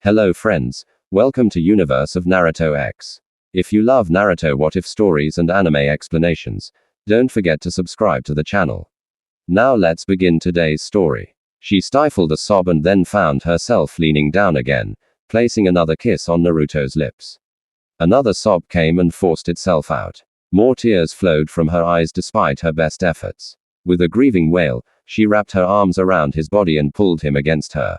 Hello friends, welcome to Universe of Naruto X. If you love Naruto what if stories and anime explanations, don't forget to subscribe to the channel. Now let's begin today's story. She stifled a sob and then found herself leaning down again, placing another kiss on Naruto's lips. Another sob came and forced itself out. More tears flowed from her eyes despite her best efforts. With a grieving wail, she wrapped her arms around his body and pulled him against her.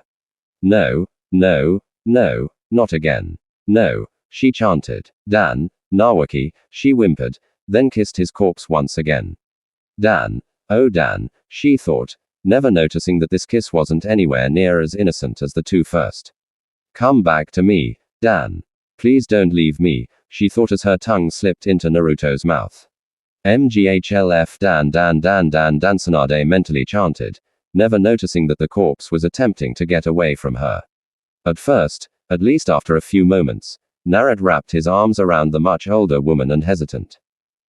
No, no, no, not again. No, she chanted. Dan, Nawaki, she whimpered, then kissed his corpse once again. Dan, oh Dan, she thought, never noticing that this kiss wasn't anywhere near as innocent as the two first. Come back to me, Dan. Please don't leave me, she thought as her tongue slipped into Naruto's mouth. MGHLF Dan Tsunade mentally chanted, never noticing that the corpse was attempting to get away from her. At first, at least after a few moments, Naruto wrapped his arms around the much older woman and hesitant.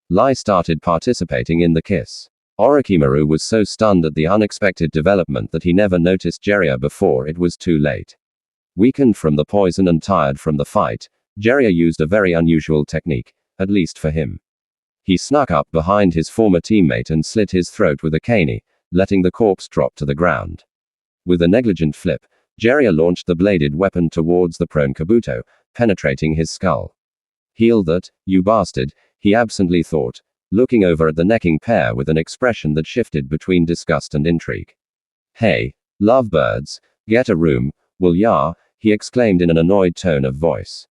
Lai started participating in the kiss. Orochimaru was so stunned at the unexpected development that he never noticed Jiraiya before it was too late. Weakened from the poison and tired from the fight, Jiraiya used a very unusual technique, at least for him. He snuck up behind his former teammate and slit his throat with a cane, letting the corpse drop to the ground. With a negligent flip, Jiraiya launched the bladed weapon towards the prone Kabuto, penetrating his skull. Heal that, you bastard, he absently thought, looking over at the necking pair with an expression that shifted between disgust and intrigue. Hey, lovebirds, get a room, will ya? He exclaimed in an annoyed tone of voice.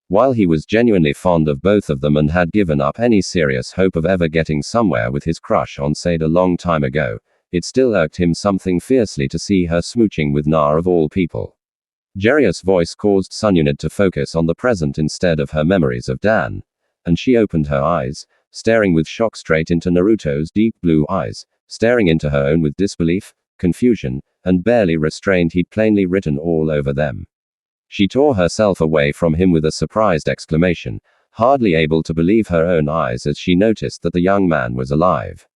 While he was genuinely fond of both of them and had given up any serious hope of ever getting somewhere with his crush on Sade a long time ago, it still irked him something fiercely to see her smooching with Na of all people. Jiraiya's voice caused Tsunade to focus on the present instead of her memories of Dan, and she opened her eyes, staring with shock straight into Naruto's deep blue eyes, staring into her own with disbelief, confusion, and barely restrained he'd plainly written all over them. She tore herself away from him with a surprised exclamation, hardly able to believe her own eyes as she noticed that the young man was alive.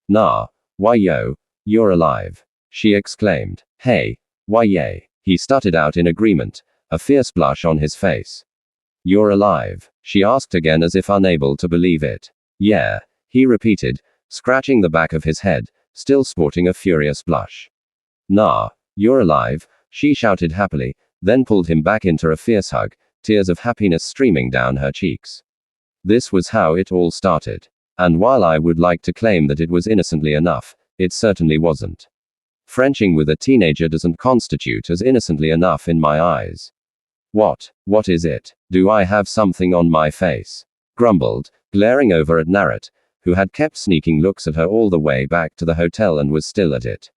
Nah, why yo, you're alive, she exclaimed. Hey, why yay, he stuttered out in agreement, a fierce blush on his face. You're alive, she asked again as if unable to believe it. Yeah, he repeated, scratching the back of his head, still sporting a furious blush. Nah, you're alive, she shouted happily, then pulled him back into a fierce hug, tears of happiness streaming down her cheeks. This was how it all started. And while I would like to claim that it was innocently enough, it certainly wasn't. Frenching with a teenager doesn't constitute as innocently enough in my eyes. What is it? Do I have something on my face? Grumbled, glaring over at Naruto, who had kept sneaking looks at her all the way back to the hotel and was still at it.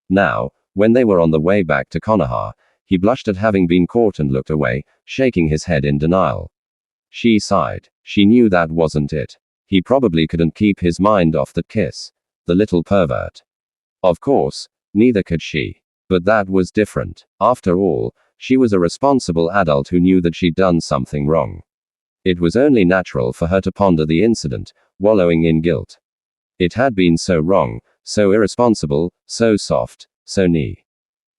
Now, when they were on the way back to Konoha, he blushed at having been caught and looked away, shaking his head in denial. She sighed. She knew that wasn't it. He probably couldn't keep his mind off that kiss. The little pervert. Of course, neither could she. But that was different. After all, she was a responsible adult who knew that she'd done something wrong. It was only natural for her to ponder the incident, wallowing in guilt. It had been so wrong, so irresponsible, so soft, so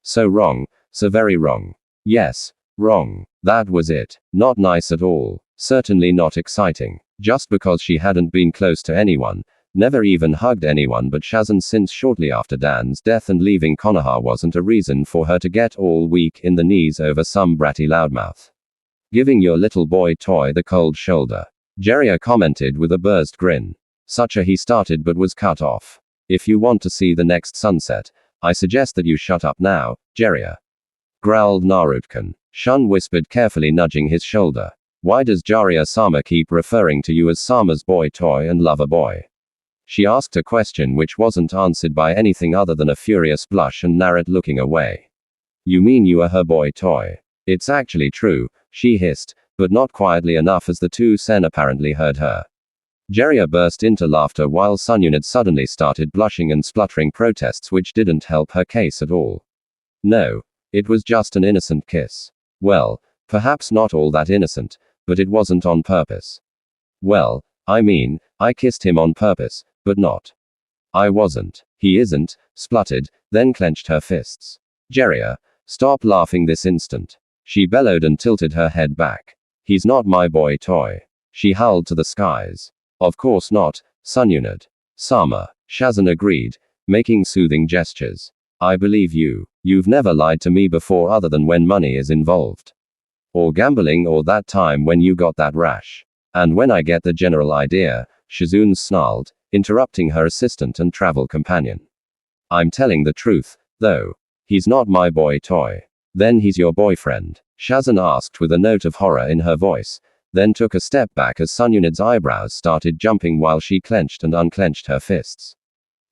so wrong, so very wrong. Yes, wrong. That was it. Not nice at all. Certainly not exciting. Just because she hadn't been close to anyone, never even hugged anyone but Shazan since shortly after Dan's death and leaving Konoha wasn't a reason for her to get all weak in the knees over some bratty loudmouth. Giving your little boy toy the cold shoulder. Jiraiya commented with a burst grin. Such a he started but was cut off. If you want to see the next sunset, I suggest that you shut up now, Jiraiya. Growled Naruto. Shun whispered carefully nudging his shoulder. Why does Jiraiya-sama keep referring to you as Sama's boy toy and lover boy? She asked a question which wasn't answered by anything other than a furious blush and Naruto looking away. You mean you are her boy toy? It's actually true, she hissed, but not quietly enough as the two sen apparently heard her. Jiraiya burst into laughter while Tsunade suddenly started blushing and spluttering protests which didn't help her case at all. No, it was just an innocent kiss. Well, perhaps not all that innocent, but it wasn't on purpose. Well, I mean, I kissed him on purpose, but not. I wasn't. He isn't, spluttered, then clenched her fists. Jiraiya, stop laughing this instant. She bellowed and tilted her head back. He's not my boy toy. She howled to the skies. Of course not, Tsunade. Sama. Shazan agreed, making soothing gestures. I believe you. You've never lied to me before other than when money is involved. Or gambling or that time when you got that rash. And when I get the general idea, Shazun snarled, interrupting her assistant and travel companion. I'm telling the truth, though. He's not my boy toy. Then he's your boyfriend? Shazan asked with a note of horror in her voice, then took a step back as Tsunade's eyebrows started jumping while she clenched and unclenched her fists.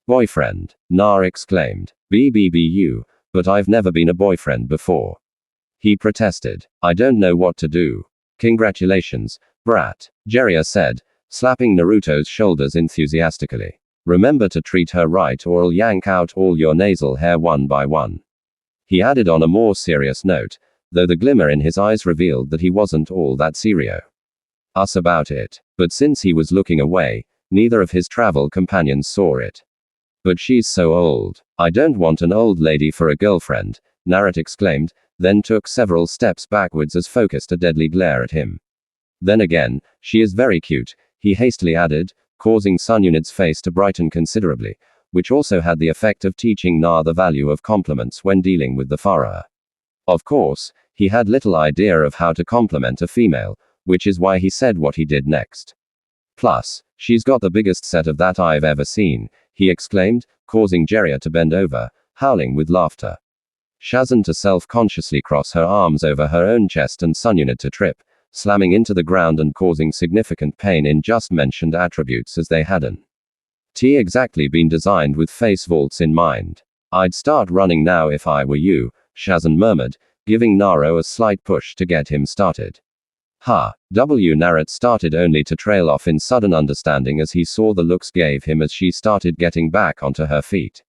Boyfriend? Nar exclaimed. BBBU, but I've never been a boyfriend before. He protested. I don't know what to do. Congratulations, brat, Jiraiya said, slapping Naruto's shoulders enthusiastically. Remember to treat her right or I'll yank out all your nasal hair one by one. He added on a more serious note, though the glimmer in his eyes revealed that he wasn't all that serio. Us about it. But since he was looking away, neither of his travel companions saw it. But she's so old. I don't want an old lady for a girlfriend, Naruto exclaimed, then took several steps backwards as focused a deadly glare at him. Then again, she is very cute, he hastily added, causing Tsunade's face to brighten considerably, which also had the effect of teaching Nar the value of compliments when dealing with the Pharaoh. Of course, he had little idea of how to compliment a female, which is why he said what he did next. Plus, she's got the biggest set of that I've ever seen, he exclaimed, causing Jiraiya to bend over, howling with laughter. Shazan to self-consciously cross her arms over her own chest and Tsunade to trip, slamming into the ground and causing significant pain in just mentioned attributes as they hadn't exactly been designed with face vaults in mind. I'd start running now if I were you, Shazan murmured, giving Naruto a slight push to get him started. Naruto started only to trail off in sudden understanding as he saw the looks gave him as she started getting back onto her feet.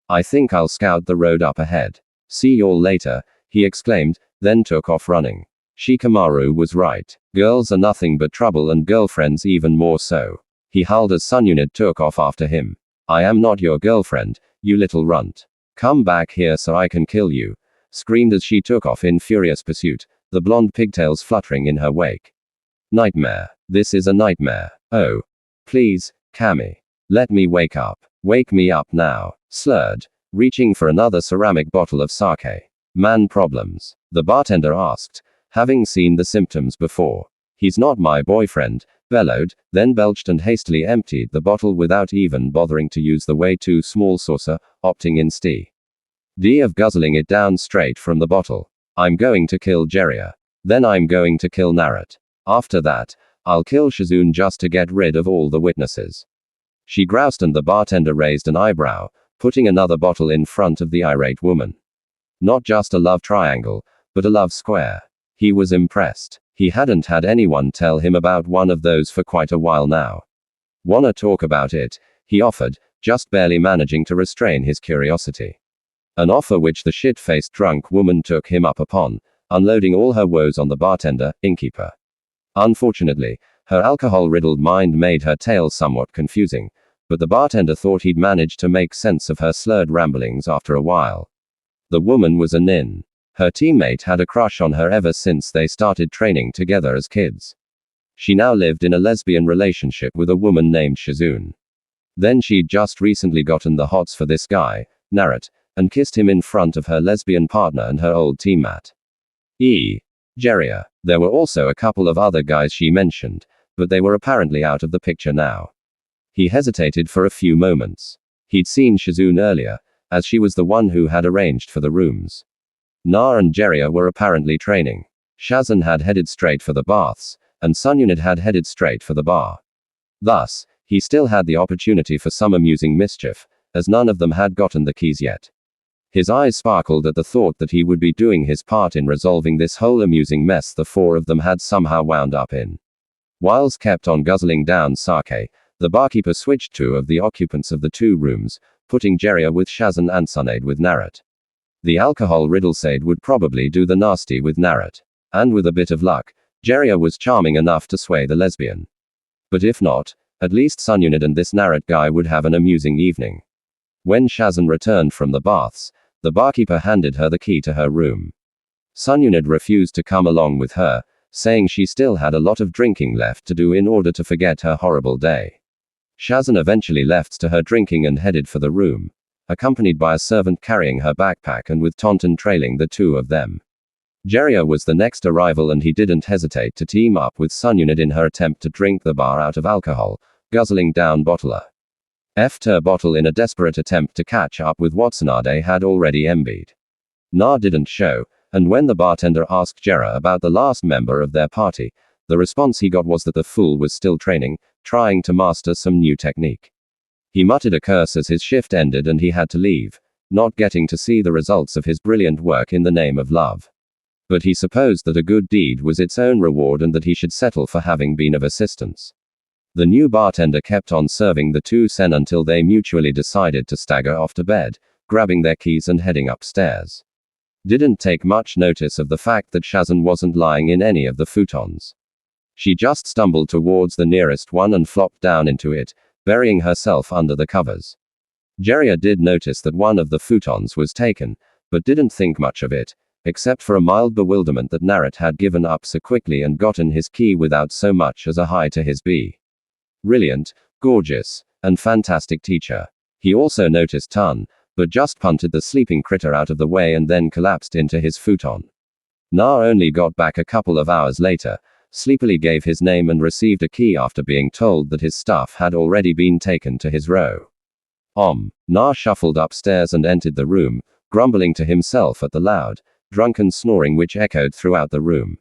I think I'll scout the road up ahead. See y'all later, he exclaimed, then took off running. Shikamaru was right. Girls are nothing but trouble and girlfriends even more so. He howled as Tsunade took off after him. I am not your girlfriend, you little runt. Come back here so I can kill you, screamed as she took off in furious pursuit, the blonde pigtails fluttering in her wake. Nightmare. This is a nightmare. Oh. Please, Kami. Let me wake up. Wake me up now. Slurred, reaching for another ceramic bottle of sake. Man problems? The bartender asked, having seen the symptoms before. He's not my boyfriend, bellowed, then belched and hastily emptied the bottle without even bothering to use the way too small saucer, opting instead of guzzling it down straight from the bottle. I'm going to kill Jiraiya. Then I'm going to kill Naruto. After that, I'll kill Shazun just to get rid of all the witnesses. She groused and the bartender raised an eyebrow, putting another bottle in front of the irate woman. Not just a love triangle, but a love square. He was impressed. He hadn't had anyone tell him about one of those for quite a while now. Wanna talk about it? He offered, just barely managing to restrain his curiosity. An offer which the shit-faced drunk woman took him up upon, unloading all her woes on the bartender, innkeeper. Unfortunately, her alcohol-riddled mind made her tale somewhat confusing, but the bartender thought he'd managed to make sense of her slurred ramblings after a while. The woman was a nin. Her teammate had a crush on her ever since they started training together as kids. She now lived in a lesbian relationship with a woman named Shazun. Then she'd just recently gotten the hots for this guy, Naruto, and kissed him in front of her lesbian partner and her old teammate. Jiraiya. There were also a couple of other guys she mentioned, but they were apparently out of the picture now. He hesitated for a few moments. He'd seen Shazun earlier, as she was the one who had arranged for the rooms. Nar and Jiraiya were apparently training. Shazan had headed straight for the baths, and Tsunade had headed straight for the bar. Thus, he still had the opportunity for some amusing mischief, as none of them had gotten the keys yet. His eyes sparkled at the thought that he would be doing his part in resolving this whole amusing mess the four of them had somehow wound up in. Whilst kept on guzzling down sake, the barkeeper switched two of the occupants of the two rooms, putting Jiraiya with Shazan and Tsunade with Naruto. The alcohol riddlesade would probably do the nasty with Naruto. And with a bit of luck, Jiraiya was charming enough to sway the lesbian. But if not, at least Tsunade and this Naruto guy would have an amusing evening. When Shazan returned from the baths, the barkeeper handed her the key to her room. Tsunade refused to come along with her, saying she still had a lot of drinking left to do in order to forget her horrible day. Shazan eventually left to her drinking and headed for the room, accompanied by a servant carrying her backpack and with Tonton trailing the two of them. Jeria was the next arrival and he didn't hesitate to team up with Tsunade in her attempt to drink the bar out of alcohol, guzzling down bottle after bottle in a desperate attempt to catch up with what Tsunade had already emptied. Na didn't show, and when the bartender asked Jera about the last member of their party, the response he got was that the fool was still training, trying to master some new technique. He muttered a curse as his shift ended and he had to leave, not getting to see the results of his brilliant work in the name of love. But he supposed that a good deed was its own reward and that he should settle for having been of assistance. The new bartender kept on serving the two sen until they mutually decided to stagger off to bed, grabbing their keys and heading upstairs. Didn't take much notice of the fact that Shazan wasn't lying in any of the futons. She just stumbled towards the nearest one and flopped down into it, burying herself under the covers. Jeria did notice that one of the futons was taken, but didn't think much of it, except for a mild bewilderment that Naruto had given up so quickly and gotten his key without so much as a hi to his brilliant, gorgeous, and fantastic teacher. He also noticed Tun, but just punted the sleeping critter out of the way and then collapsed into his futon. Na only got back a couple of hours later, sleepily gave his name and received a key after being told that his stuff had already been taken to his row. Na shuffled upstairs and entered the room, grumbling to himself at the loud, drunken snoring which echoed throughout the room.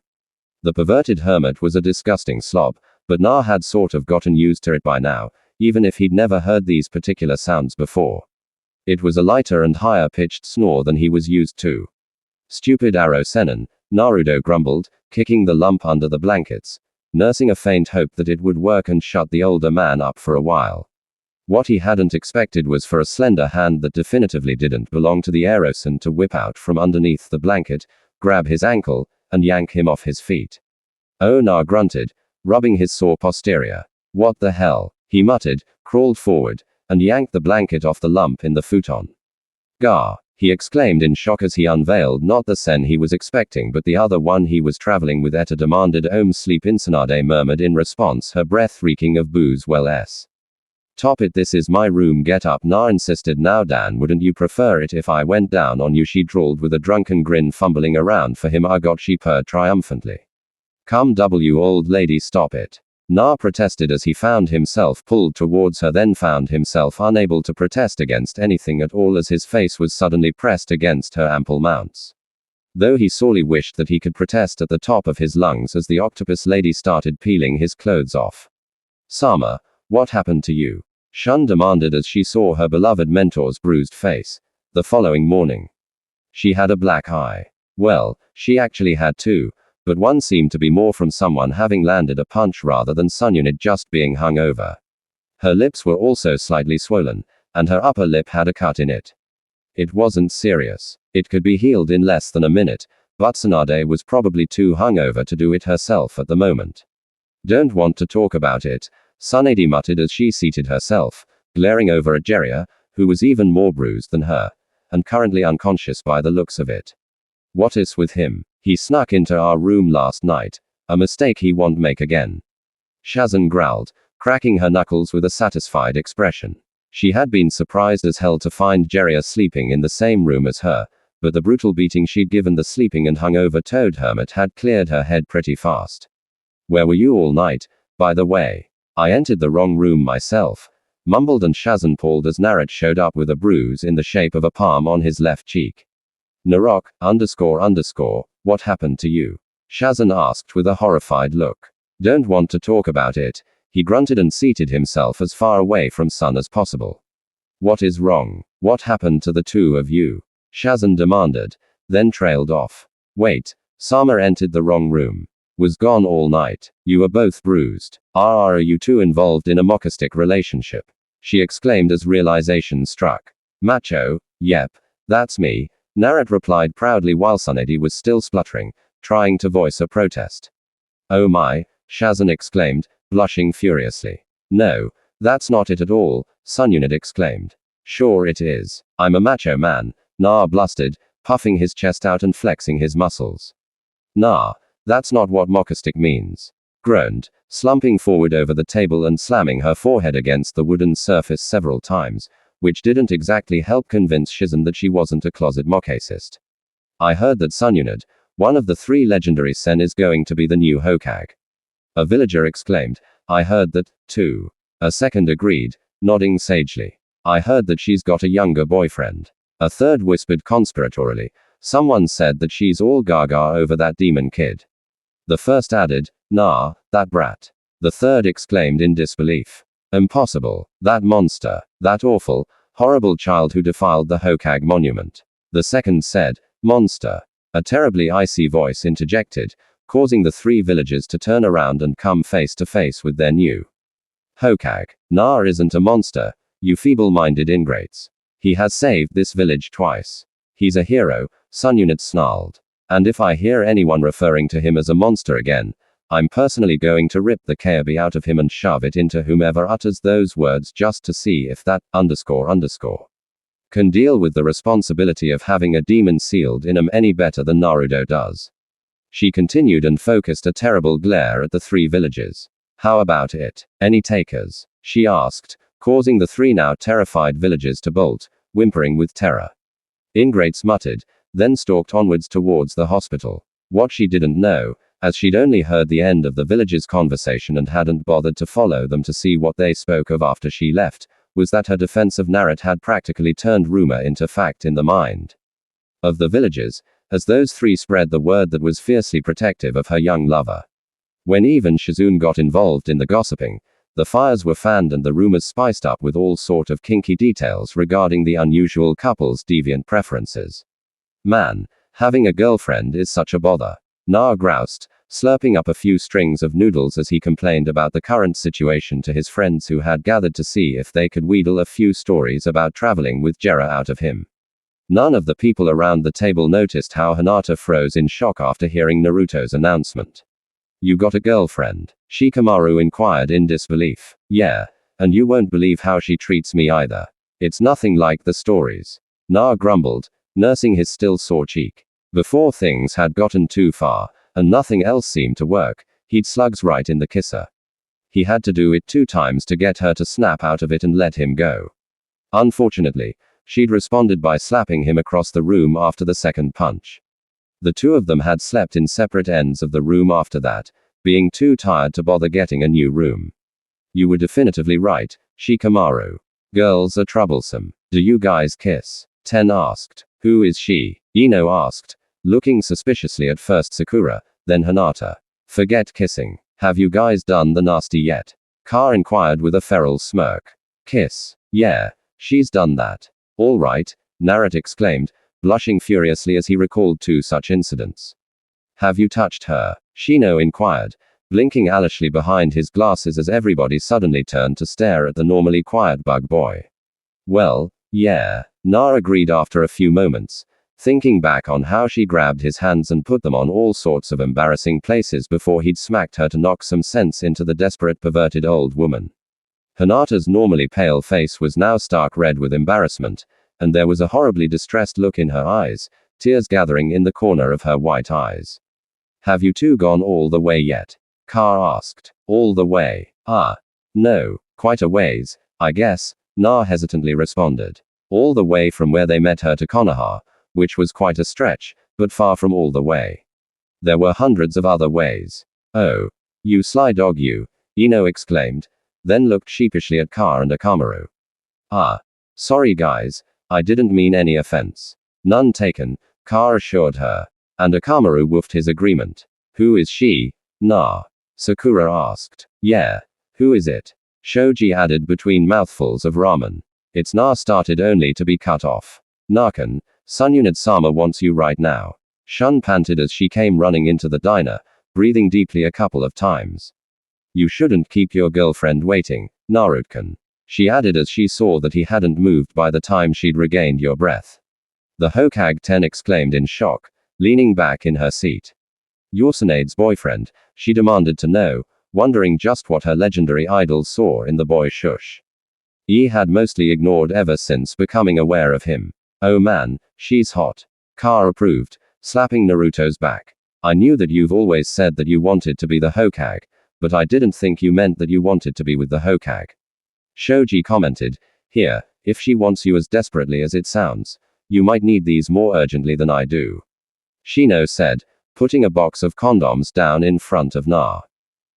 The perverted hermit was a disgusting slob, but Na had sort of gotten used to it by now, even if he'd never heard these particular sounds before. It was a lighter and higher pitched snore than he was used to. Stupid arrow senin, Naruto grumbled, kicking the lump under the blankets, nursing a faint hope that it would work and shut the older man up for a while. What he hadn't expected was for a slender hand that definitively didn't belong to the Aerosen to whip out from underneath the blanket, grab his ankle, and yank him off his feet. Oh, Na grunted, rubbing his sore posterior. What the hell? He muttered, crawled forward, and yanked the blanket off the lump in the futon. Gah! He exclaimed in shock as he unveiled not the sen he was expecting but the other one he was traveling with. Etta demanded sleep in. Tsunade murmured in response, her breath reeking of booze. Well Top it, this is my room, get up. Na insisted. Now Dan, wouldn't you prefer it if I went down on you? She drawled with a drunken grin, fumbling around for him. I got, she purred triumphantly. Come old lady, stop it. Na protested as he found himself pulled towards her, then found himself unable to protest against anything at all as his face was suddenly pressed against her ample mounts. Though he sorely wished that he could protest at the top of his lungs as the octopus lady started peeling his clothes off. Sama, what happened to you? Shun demanded as she saw her beloved mentor's bruised face. The following morning, she had a black eye. Well, she actually had two, but one seemed to be more from someone having landed a punch rather than Tsunade just being hung over. Her lips were also slightly swollen, and her upper lip had a cut in it. It wasn't serious. It could be healed in less than a minute, but Tsunade was probably too hungover to do it herself at the moment. Don't want to talk about it, Tsunade muttered as she seated herself, glaring over at Jeria, who was even more bruised than her, and currently unconscious by the looks of it. What is with him? He snuck into our room last night. A mistake he won't make again. Shazan growled, cracking her knuckles with a satisfied expression. She had been surprised as hell to find Jeria sleeping in the same room as her, but the brutal beating she'd given the sleeping and hungover toad hermit had cleared her head pretty fast. Where were you all night, by the way? I entered the wrong room myself, mumbled, and Shazan paused as Naruto showed up with a bruise in the shape of a palm on his left cheek. Narok, __, what happened to you? Shazan asked with a horrified look. Don't want to talk about it, he grunted and seated himself as far away from Sun as possible. What is wrong? What happened to the two of you? Shazan demanded, then trailed off. Wait, Sama entered the wrong room. Was gone all night. You were both bruised. Are you two involved in a mockastic relationship? She exclaimed as realization struck. Macho, yep, that's me, Naruto replied proudly while Tsunade was still spluttering, trying to voice a protest. Oh my, Shazan exclaimed, blushing furiously. No, that's not it at all, Tsunade exclaimed. Sure it is. I'm a macho man, Na blustered, puffing his chest out and flexing his muscles. Nah, that's not what mockstick means. Groaned, slumping forward over the table and slamming her forehead against the wooden surface several times, which didn't exactly help convince Shizen that she wasn't a closet mockacist. I heard that Tsunade, one of the 3 legendary Sen, is going to be the new Hokage. A villager exclaimed. I heard that, too. A second agreed, nodding sagely. I heard that she's got a younger boyfriend. A third whispered conspiratorially. Someone said that she's all gaga over that demon kid. The first added, nah, that brat. The third exclaimed in disbelief. Impossible. That monster. That awful, horrible child who defiled the Hokage monument. The second said, monster. A terribly icy voice interjected, causing the 3 villagers to turn around and come face to face with their new Hokage. Nah isn't a monster, you feeble-minded ingrates. He has saved this village twice. He's a hero, Tsunade snarled. And if I hear anyone referring to him as a monster again, I'm personally going to rip the Kayabi out of him and shove it into whomever utters those words just to see if that __ can deal with the responsibility of having a demon sealed in him any better than Naruto does. She continued and focused a terrible glare at the 3 villagers. How about it? Any takers? She asked, causing the 3 now terrified villagers to bolt, whimpering with terror. Ingrates muttered, then stalked onwards towards the hospital. What she didn't know, as she'd only heard the end of the villagers' conversation and hadn't bothered to follow them to see what they spoke of after she left, was that her defense of Naruto had practically turned rumor into fact in the mind of the villagers, as those 3 spread the word that was fiercely protective of her young lover. When even Shizune got involved in the gossiping, the fires were fanned and the rumors spiced up with all sort of kinky details regarding the unusual couple's deviant preferences. Man, having a girlfriend is such a bother. Na groused, slurping up a few strings of noodles as he complained about the current situation to his friends who had gathered to see if they could wheedle a few stories about traveling with Jera out of him. None of the people around the table noticed how Hinata froze in shock after hearing Naruto's announcement. You got a girlfriend? Shikamaru inquired in disbelief. Yeah, and you won't believe how she treats me either. It's nothing like the stories. Na grumbled, nursing his still sore cheek. Before things had gotten too far, and nothing else seemed to work, he'd slugs right in the kisser. He had to do it 2 times to get her to snap out of it and let him go. Unfortunately, she'd responded by slapping him across the room after the second punch. The 2 of them had slept in separate ends of the room after that, being too tired to bother getting a new room. You were definitively right, Shikamaru. Girls are troublesome. Do you guys kiss? Ten asked. Who is she? Ino asked, looking suspiciously at first Sakura, then Hinata. Forget kissing. Have you guys done the nasty yet? Ka inquired with a feral smirk. Kiss. Yeah, she's done that. All right, Naruto exclaimed, blushing furiously as he recalled 2 such incidents. Have you touched her? Shino inquired, blinking owlishly behind his glasses as everybody suddenly turned to stare at the normally quiet bug boy. Well, yeah, Na agreed after a few moments, thinking back on how she grabbed his hands and put them on all sorts of embarrassing places before he'd smacked her to knock some sense into the desperate perverted old woman. Hinata's normally pale face was now stark red with embarrassment, and there was a horribly distressed look in her eyes, tears gathering in the corner of her white eyes. Have you 2 gone all the way yet? Ka asked. All the way? No, quite a ways, I guess, Na hesitantly responded. All the way from where they met her to Konoha, which was quite a stretch, but far from all the way. There were hundreds of other ways. Oh, you sly dog you, Ino exclaimed, then looked sheepishly at Ka and Akamaru. Sorry guys, I didn't mean any offense. None taken, Ka assured her. And Akamaru woofed his agreement. Who is she? Na. Sakura asked. Yeah, who is it? Shoji added between mouthfuls of ramen. It's Na started only to be cut off. Nakan, Tsunade-sama wants you right now. Shun panted as she came running into the diner, breathing deeply a couple of times. You shouldn't keep your girlfriend waiting, Naruto-kun. She added as she saw that he hadn't moved by the time she'd regained your breath. The Hokage Ten exclaimed in shock, leaning back in her seat. You're Tsunade's boyfriend, she demanded to know, wondering just what her legendary idol saw in the boy shush. He had mostly ignored ever since becoming aware of him. Oh man, she's hot. Car approved, slapping Naruto's back. I knew that you've always said that you wanted to be the Hokage, but I didn't think you meant that you wanted to be with the Hokage. Shoji commented, here, if she wants you as desperately as it sounds, you might need these more urgently than I do. Shino said, putting a box of condoms down in front of Na.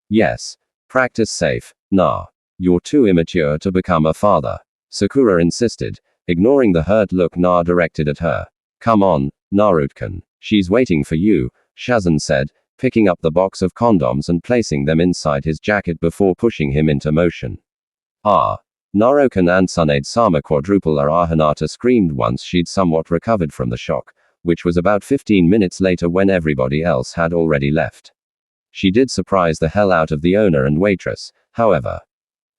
Yes. Practice safe, Na. You're too immature to become a father. Sakura insisted, ignoring the hurt look Na directed at her. Come on, Naruto-kun. She's waiting for you, Shazan said, picking up the box of condoms and placing them inside his jacket before pushing him into motion. Ah. Naruto-kun and Tsunade-sama quadruple R. Hinata screamed once she'd somewhat recovered from the shock, which was about 15 minutes later when everybody else had already left. She did surprise the hell out of the owner and waitress, however.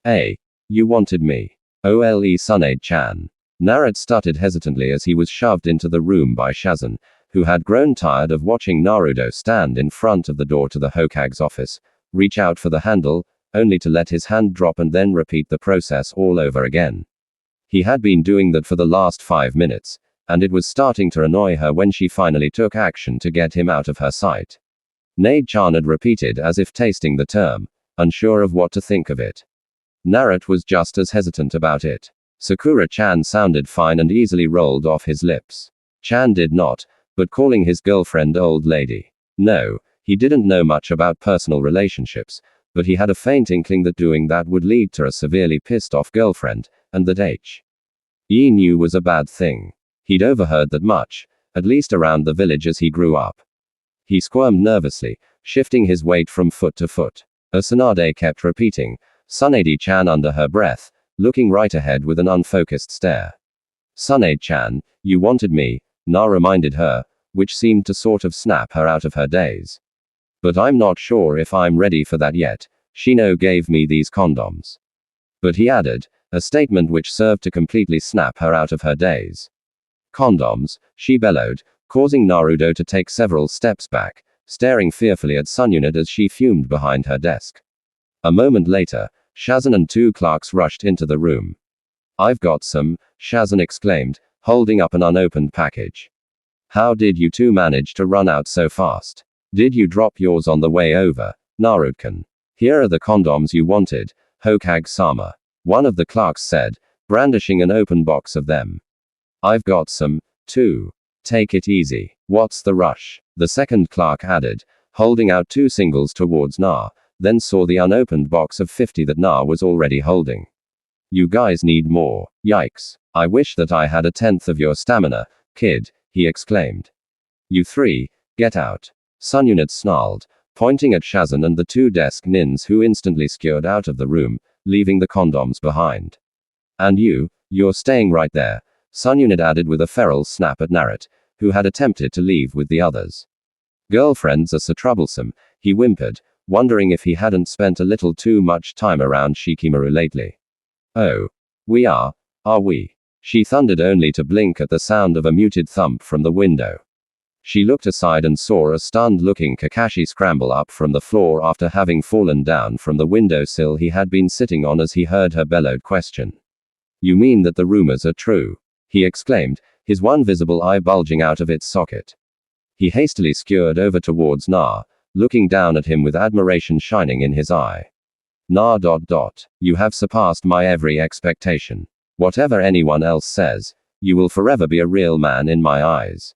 Hey. You wanted me. Ole Tsunade-chan. Naruto stuttered hesitantly as he was shoved into the room by Shazan, who had grown tired of watching Naruto stand in front of the door to the Hokage's office, reach out for the handle, only to let his hand drop and then repeat the process all over again. He had been doing that for the last 5 minutes, and it was starting to annoy her when she finally took action to get him out of her sight. Nade-chan had repeated as if tasting the term, unsure of what to think of it. Naruto was just as hesitant about it. Sakura-chan sounded fine and easily rolled off his lips. Chan did not, but calling his girlfriend old lady. No, he didn't know much about personal relationships, but he had a faint inkling that doing that would lead to a severely pissed off girlfriend, and that he knew was a bad thing. He'd overheard that much, at least around the village as he grew up. He squirmed nervously, shifting his weight from foot to foot. Tsunade kept repeating, Tsunade-chan under her breath, looking right ahead with an unfocused stare. Tsunade-chan, you wanted me, Na reminded her, which seemed to sort of snap her out of her daze. But I'm not sure if I'm ready for that yet. Shino gave me these condoms. But he added, a statement which served to completely snap her out of her daze. Condoms, she bellowed, causing Naruto to take several steps back, staring fearfully at Tsunade as she fumed behind her desk. A moment later, Shazan and 2 clerks rushed into the room. I've got some, Shazan exclaimed, holding up an unopened package. How did you two manage to run out so fast? Did you drop yours on the way over, Naruto-kun? Here are the condoms you wanted, Hokage-sama. One of the clerks said, brandishing an open box of them. I've got some, too. Take it easy. What's the rush? The second clerk added, holding out 2 singles towards Na, then saw the unopened box of 50 that Na was already holding. You guys need more. Yikes. I wish that I had a 10th of your stamina, kid, he exclaimed. You 3, get out. Tsunade snarled, pointing at Shazan and the 2 desk nins who instantly scurried out of the room, leaving the condoms behind. And you're staying right there, Tsunade added with a feral snap at Naruto, who had attempted to leave with the others. Girlfriends are so troublesome, he whimpered, wondering if he hadn't spent a little too much time around Shikamaru lately. Oh. We are we? She thundered only to blink at the sound of a muted thump from the window. She looked aside and saw a stunned-looking Kakashi scramble up from the floor after having fallen down from the windowsill he had been sitting on as he heard her bellowed question. You mean that the rumors are true? He exclaimed, his one visible eye bulging out of its socket. He hastily scurried over towards Na, looking down at him with admiration shining in his eye. Na. You have surpassed my every expectation. Whatever anyone else says, you will forever be a real man in my eyes.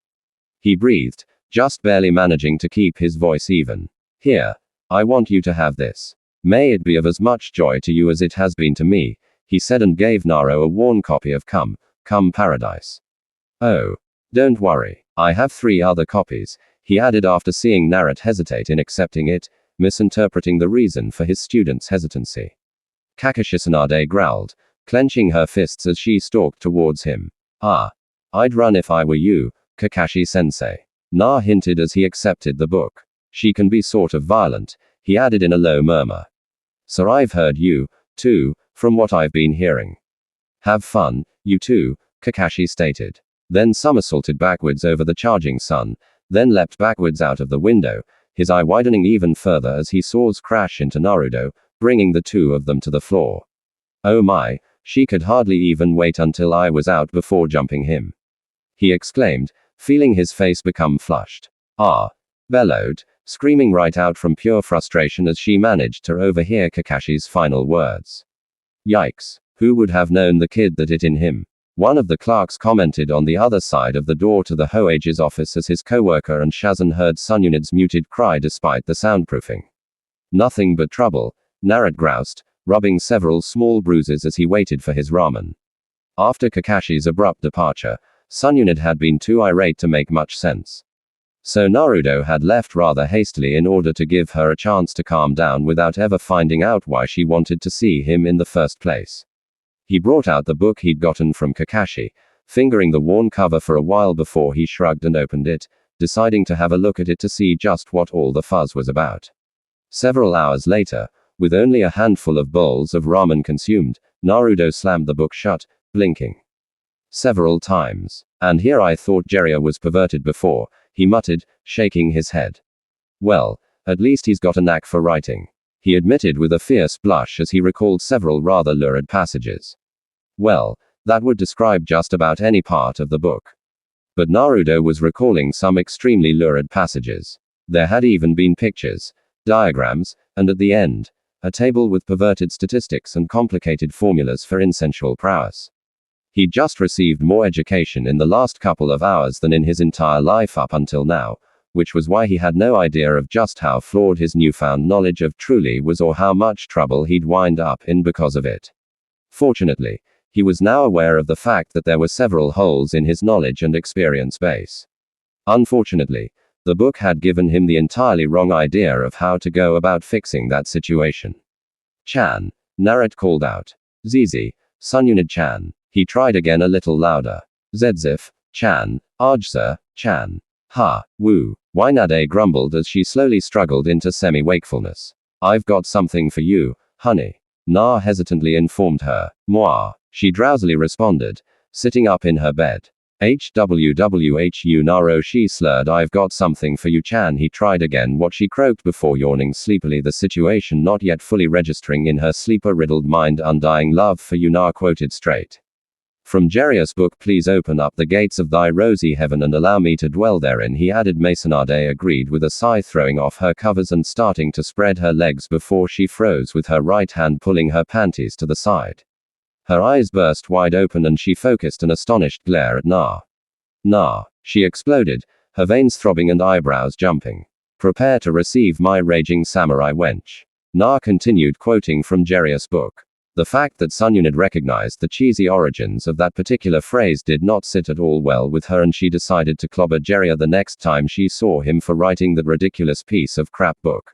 He breathed, just barely managing to keep his voice even. Here. I want you to have this. May it be of as much joy to you as it has been to me, he said and gave Naro a worn copy of Come Paradise. Oh. Don't worry. I have 3 other copies, he added after seeing Naruto hesitate in accepting it, misinterpreting the reason for his student's hesitancy. Kakashi Tsunade growled, clenching her fists as she stalked towards him. I'd run if I were you, Kakashi-sensei. Na hinted as he accepted the book. She can be sort of violent, he added in a low murmur. So I've heard you, too, from what I've been hearing. Have fun, you too, Kakashi stated. Then somersaulted backwards over the charging sun, then leapt backwards out of the window, his eye widening even further as he saws crash into Naruto, bringing the 2 of them to the floor. Oh my, she could hardly even wait until I was out before jumping him. He exclaimed, feeling his face become flushed. Ah! Bellowed, screaming right out from pure frustration as she managed to overhear Kakashi's final words. Yikes! Who would have known the kid that it in him? One of the clerks commented on the other side of the door to the Hoage's office as his coworker and Shazan heard Tsunade's muted cry despite the soundproofing. Nothing but trouble, Narut groused, rubbing several small bruises as he waited for his ramen. After Kakashi's abrupt departure, Tsunade had been too irate to make much sense. So Naruto had left rather hastily in order to give her a chance to calm down without ever finding out why she wanted to see him in the first place. He brought out the book he'd gotten from Kakashi, fingering the worn cover for a while before he shrugged and opened it, deciding to have a look at it to see just what all the fuzz was about. Several hours later, with only a handful of bowls of ramen consumed, Naruto slammed the book shut, blinking several times. And here I thought Jiraiya was perverted before, he muttered, shaking his head. Well, at least he's got a knack for writing, he admitted with a fierce blush as he recalled several rather lurid passages. Well, that would describe just about any part of the book. But Naruto was recalling some extremely lurid passages. There had even been pictures, diagrams, and at the end, a table with perverted statistics and complicated formulas for insensual prowess. He'd just received more education in the last couple of hours than in his entire life up until now, which was why he had no idea of just how flawed his newfound knowledge of truly was or how much trouble he'd wind up in because of it. Fortunately, he was now aware of the fact that there were several holes in his knowledge and experience base. Unfortunately, the book had given him the entirely wrong idea of how to go about fixing that situation. Chan, Narut called out. Zizi, Tsunade-chan. He tried again a little louder. Zedzif, Chan, Arjsa, Chan. Ha, woo. Tsunade grumbled as she slowly struggled into semi-wakefulness. I've got something for you, honey. Na hesitantly informed her. Moi. She drowsily responded, sitting up in her bed. HWWHU Naro she slurred. I've got something for you Chan. He tried again what she croaked before yawning sleepily, the situation not yet fully registering in her sleeper-riddled mind. Undying love for you Na quoted straight from Jiraiya's book. Please open up the gates of thy rosy heaven and allow me to dwell therein, he added. Tsunade agreed with a sigh, throwing off her covers and starting to spread her legs before she froze with her right hand pulling her panties to the side. Her eyes burst wide open and she focused an astonished glare at Na. Na, she exploded, her veins throbbing and eyebrows jumping. Prepare to receive my raging samurai wench. Na continued quoting from Jiraiya's book. The fact that Tsunade recognized the cheesy origins of that particular phrase did not sit at all well with her, and she decided to clobber Jiraiya the next time she saw him for writing that ridiculous piece of crap book.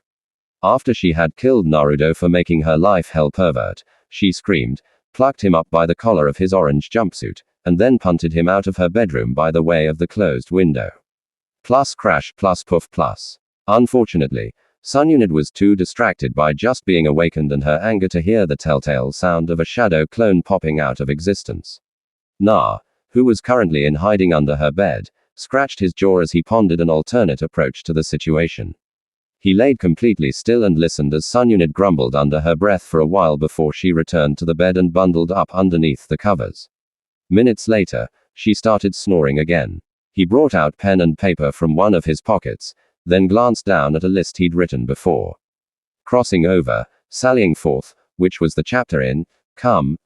After she had killed Naruto for making her life hell pervert, she screamed, plucked him up by the collar of his orange jumpsuit, and then punted him out of her bedroom by the way of the closed window. Plus crash plus puff plus. Unfortunately, Tsunade was too distracted by just being awakened and her anger to hear the telltale sound of a shadow clone popping out of existence. Na, who was currently in hiding under her bed, scratched his jaw as he pondered an alternate approach to the situation. He laid completely still and listened as Tsunade grumbled under her breath for a while before she returned to the bed and bundled up underneath the covers. Minutes later, she started snoring again. He brought out pen and paper from one of his pockets, then glanced down at a list he'd written before. Crossing over, sallying forth, which was the chapter in Come,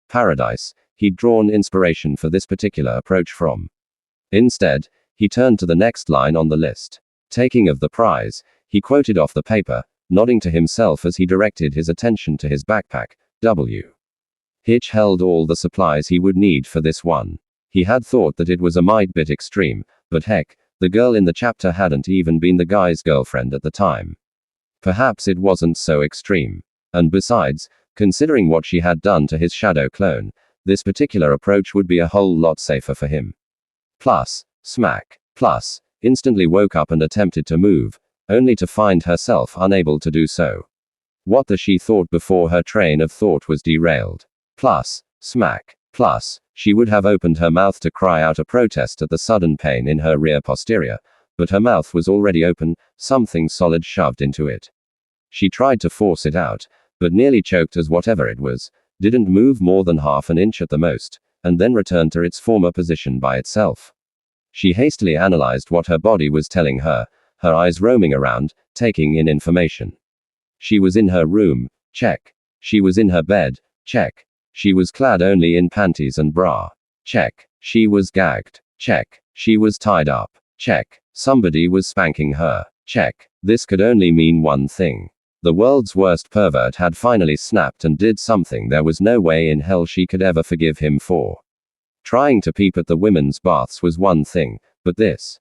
Paradise, he'd drawn inspiration for this particular approach from. Instead, he turned to the next line on the list. Taking of the prize, he quoted off the paper, nodding to himself as he directed his attention to his backpack. W. Hitch held all the supplies he would need for this one. He had thought that it was a mite bit extreme, but heck, the girl in the chapter hadn't even been the guy's girlfriend at the time. Perhaps it wasn't so extreme. And besides, considering what she had done to his shadow clone, this particular approach would be a whole lot safer for him. Plus, smack. Plus, instantly woke up and attempted to move, only to find herself unable to do so. What the she thought before her train of thought was derailed. Plus, smack. Plus, she would have opened her mouth to cry out a protest at the sudden pain in her rear posterior, but her mouth was already open, something solid shoved into it. She tried to force it out, but nearly choked as whatever it was, didn't move more than half an inch at the most, and then returned to its former position by itself. She hastily analyzed what her body was telling her, her eyes roaming around, taking in information. She was in her room, check. She was in her bed, check. She was clad only in panties and bra, check. She was gagged, check. She was tied up, check. Somebody was spanking her, check. This could only mean one thing. The world's worst pervert had finally snapped and did something there was no way in hell she could ever forgive him for. Trying to peep at the women's baths was one thing, but this.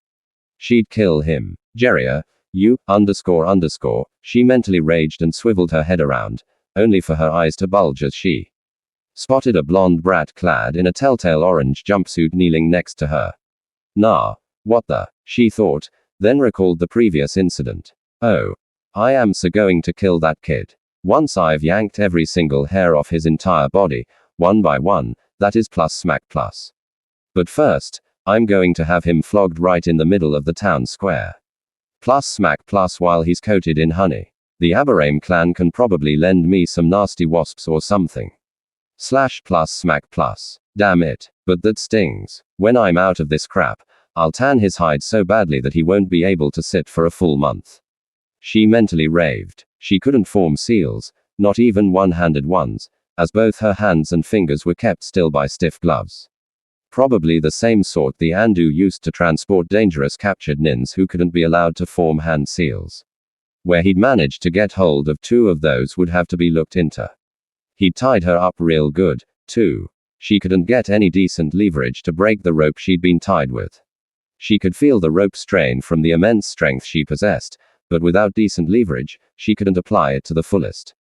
She'd kill him. Jeria, you, __, she mentally raged and swiveled her head around, only for her eyes to bulge as she spotted a blonde brat clad in a telltale orange jumpsuit kneeling next to her. Nah. What the? She thought, then recalled the previous incident. Oh. I am so going to kill that kid. Once I've yanked every single hair off his entire body, one by one, that is plus smack plus. But first, I'm going to have him flogged right in the middle of the town square. Plus smack plus while he's coated in honey. The Harem clan can probably lend me some nasty wasps or something. / plus smack plus. Damn it, but that stings. When I'm out of this crap, I'll tan his hide so badly that he won't be able to sit for a full month. She mentally raved. She couldn't form seals, not even one-handed ones, as both her hands and fingers were kept still by stiff gloves. Probably the same sort the Andu used to transport dangerous captured nins who couldn't be allowed to form hand seals. Where he'd managed to get hold of 2 of those would have to be looked into. He'd tied her up real good, too. She couldn't get any decent leverage to break the rope she'd been tied with. She could feel the rope strain from the immense strength she possessed, but without decent leverage, she couldn't apply it to the fullest.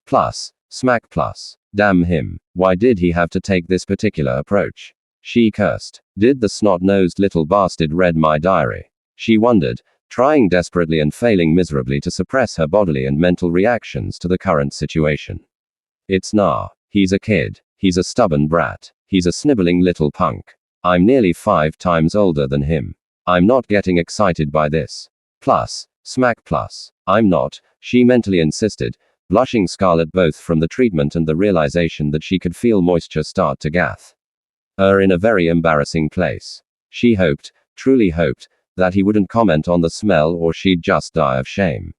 Plus, smack plus. Damn him. Why did he have to take this particular approach? She cursed. Did the snot-nosed little bastard read my diary? She wondered, trying desperately and failing miserably to suppress her bodily and mental reactions to the current situation. It's nah. He's a kid. He's a stubborn brat. He's a sniveling little punk. I'm nearly 5 times older than him. I'm not getting excited by this. Plus, smack plus. I'm not, she mentally insisted, blushing scarlet both from the treatment and the realization that she could feel moisture start to gather her in a very embarrassing place. She hoped, truly hoped, that he wouldn't comment on the smell or she'd just die of shame.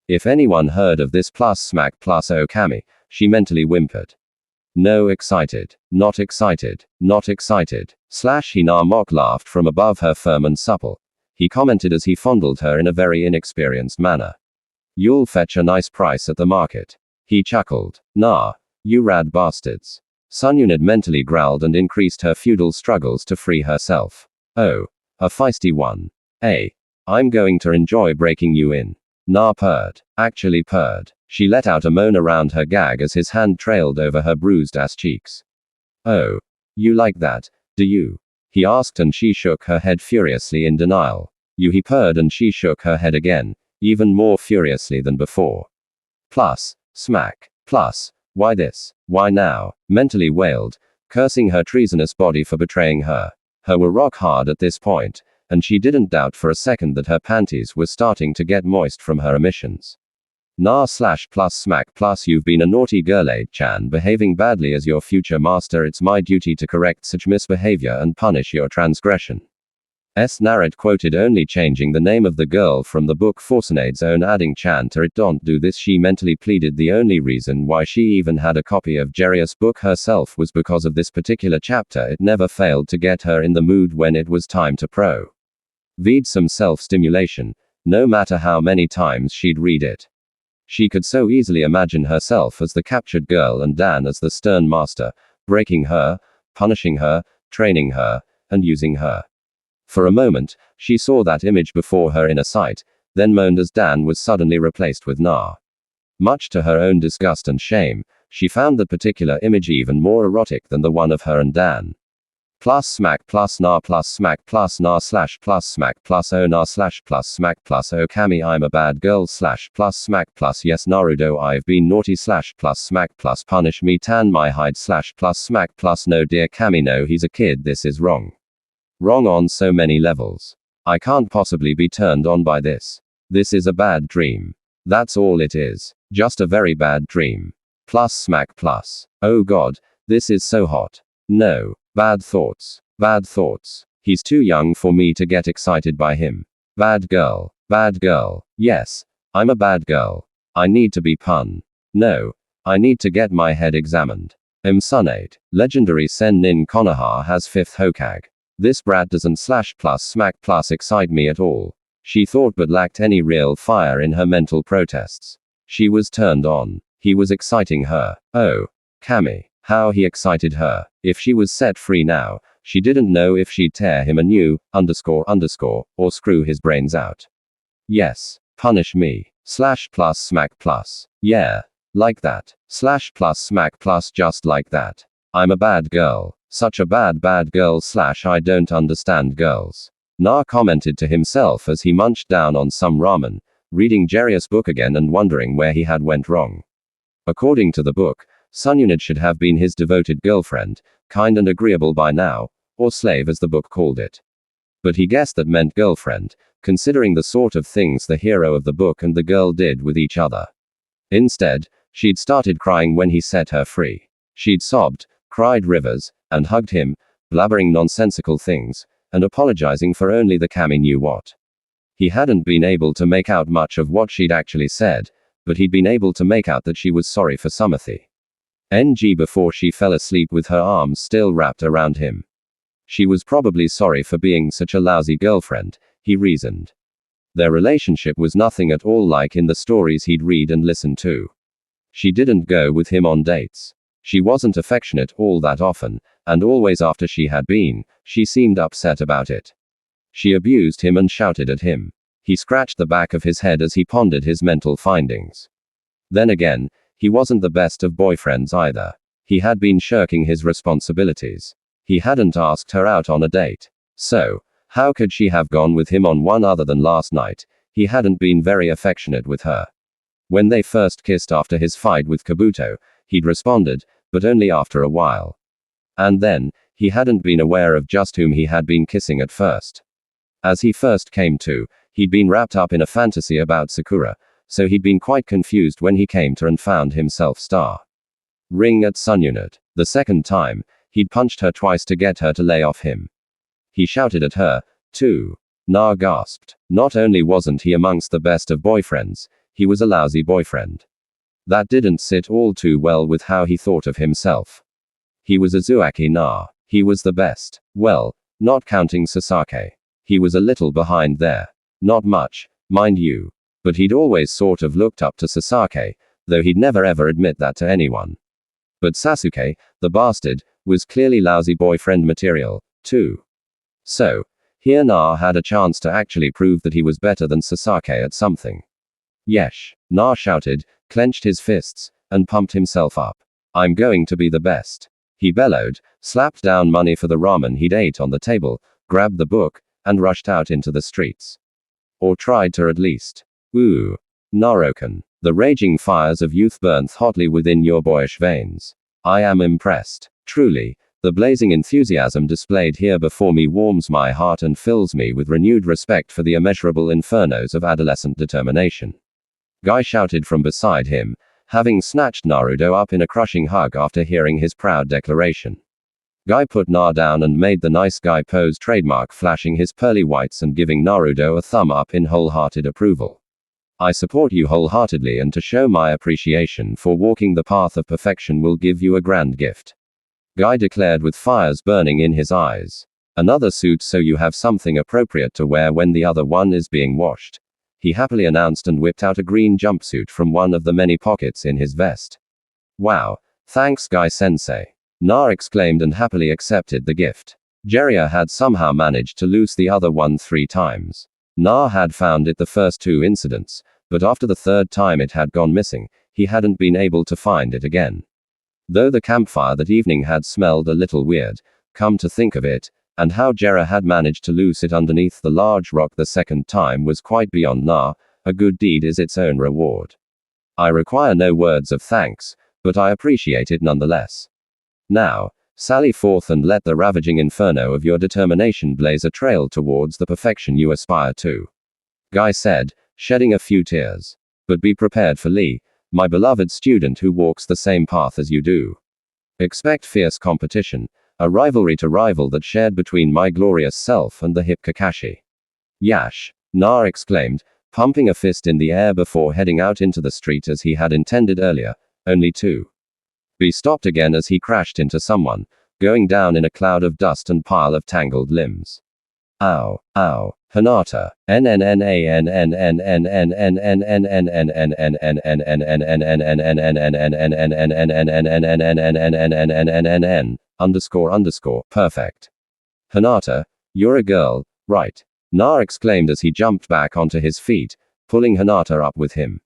If anyone heard of this plus smack plus okami, she mentally whimpered. No excited. Not excited. Not excited. He mock laughed from above her firm and supple. He commented as he fondled her in a very inexperienced manner. You'll fetch a nice price at the market. He chuckled. Nah. You rad bastards. Tsunade mentally growled and increased her feudal struggles to free herself. Oh. A feisty one. Hey. I'm going to enjoy breaking you in. Nah purred. Actually purred. She let out a moan around her gag as his hand trailed over her bruised ass cheeks. Oh. You like that, do you? He asked and she shook her head furiously in denial. You he purred and she shook her head again, even more furiously than before. Plus, smack, plus, why this, why now, mentally wailed, cursing her treasonous body for betraying her. Her were rock hard at this point, and she didn't doubt for a second that her panties were starting to get moist from her emissions. Nah / plus smack plus you've been a naughty girl-chan behaving badly as your future master. It's my duty to correct such misbehavior and punish your transgression. Narrate quoted only changing the name of the girl from the book for Tsunade's own adding chan to it. Don't do this, she mentally pleaded. The only reason why she even had a copy of Jeria's book herself was because of this particular chapter. It never failed to get her in the mood when it was time to provide some self-stimulation, no matter how many times she'd read it. She could so easily imagine herself as the captured girl and Dan as the stern master, breaking her, punishing her, training her, and using her. For a moment, she saw that image before her inner sight, then moaned as Dan was suddenly replaced with Nah. Much to her own disgust and shame, she found that particular image even more erotic than the one of her and Dan. Plus smack plus nah plus smack plus nah / plus smack plus oh nah / plus smack plus okami I'm a bad girl / plus smack plus yes Naruto I've been naughty / plus smack plus punish me tan my hide / plus smack plus no dear Kami no he's a kid this is wrong. Wrong on so many levels. I can't possibly be turned on by this. This is a bad dream. That's all it is. Just a very bad dream. Plus smack plus. Oh god, this is so hot. No. Bad thoughts. Bad thoughts. He's too young for me to get excited by him. Bad girl. Bad girl. Yes, I'm a bad girl. I need to be pun. No, I need to get my head examined. Tsunade. Legendary Sen Nin Konoha has 5th Hokage. This brat doesn't slash plus smack plus excite me at all. She thought but lacked any real fire in her mental protests. She was turned on. He was exciting her. Oh, Kami. How he excited her. If she was set free now, she didn't know if she'd tear him a new, __, or screw his brains out. Yes. Punish me. Slash plus smack plus. Yeah. Like that. Slash plus smack plus just like that. I'm a bad girl. Such a bad girl slash I don't understand girls. Na commented to himself as he munched down on some ramen, reading Jeria's book again and wondering where he had went wrong. According to the book, Tsunade should have been his devoted girlfriend, kind and agreeable by now, or slave as the book called it. But he guessed that meant girlfriend, considering the sort of things the hero of the book and the girl did with each other. Instead, she'd started crying when he set her free. She'd sobbed, cried rivers, and hugged him, blabbering nonsensical things, and apologizing for only the Kami knew what. He hadn't been able to make out much of what she'd actually said, but he'd been able to make out that she was sorry for Summerthy. NG before she fell asleep with her arms still wrapped around him. She was probably sorry for being such a lousy girlfriend, he reasoned. Their relationship was nothing at all like in the stories he'd read and listen to. She didn't go with him on dates. She wasn't affectionate all that often, and always after she had been, she seemed upset about it. She abused him and shouted at him. He scratched the back of his head as he pondered his mental findings. Then again, he wasn't the best of boyfriends either. He had been shirking his responsibilities. He hadn't asked her out on a date. So, how could she have gone with him on one other than last night? He hadn't been very affectionate with her. When they first kissed after his fight with Kabuto, he'd responded, but only after a while. And then, he hadn't been aware of just whom he had been kissing at first. As he first came to, he'd been wrapped up in a fantasy about Sakura, so he'd been quite confused when he came to and found himself star. Ring at Tsunade. The second time, he'd punched her twice to get her to lay off him. He shouted at her, too. Na gasped. Not only wasn't he amongst the best of boyfriends, he was a lousy boyfriend. That didn't sit all too well with how he thought of himself. He was Uzumaki Na. He was the best. Well, not counting Sasaki. He was a little behind there. Not much, mind you. But he'd always sort of looked up to Sasaki, though he'd never ever admit that to anyone. But Sasuke, the bastard, was clearly lousy boyfriend material, too. So, here Na had a chance to actually prove that he was better than Sasaki at something. Yesh, Na shouted, clenched his fists, and pumped himself up. I'm going to be the best. He bellowed, slapped down money for the ramen he'd ate on the table, grabbed the book, and rushed out into the streets. Or tried to at least. Ooh. Naruto. The raging fires of youth burneth hotly within your boyish veins. I am impressed. Truly, the blazing enthusiasm displayed here before me warms my heart and fills me with renewed respect for the immeasurable infernos of adolescent determination. Guy shouted from beside him, having snatched Naruto up in a crushing hug after hearing his proud declaration. Guy put Na down and made the nice guy pose trademark, flashing his pearly whites and giving Naruto a thumb up in wholehearted approval. I support you wholeheartedly, and to show my appreciation for walking the path of perfection will give you a grand gift. Guy declared with fires burning in his eyes. Another suit so you have something appropriate to wear when the other one is being washed. He happily announced and whipped out a green jumpsuit from one of the many pockets in his vest. Wow, thanks Guy-sensei. Na exclaimed and happily accepted the gift. Jiraiya had somehow managed to loose the other one 3 times. Na had found it the first 2 incidents, but after the 3rd time it had gone missing, he hadn't been able to find it again. Though the campfire that evening had smelled a little weird, come to think of it, and how Jiraiya had managed to loose it underneath the large rock the 2nd time was quite beyond Na. A good deed is its own reward. I require no words of thanks, but I appreciate it nonetheless. Now, sally forth and let the ravaging inferno of your determination blaze a trail towards the perfection you aspire to. Guy said, shedding a few tears. But be prepared for Lee, my beloved student who walks the same path as you do. Expect fierce competition, A rivalry to rival that shared between my glorious self and the hip Kakashi. Yash! Na exclaimed, pumping a fist in the air before heading out into the street as he had intended earlier, only to be stopped again as he crashed into someone, going down in a cloud of dust and pile of tangled limbs. Ow, ow, Hinata. Perfect. Hinata, you're a girl, right? Na exclaimed as he jumped back onto his feet, pulling Hinata up with him.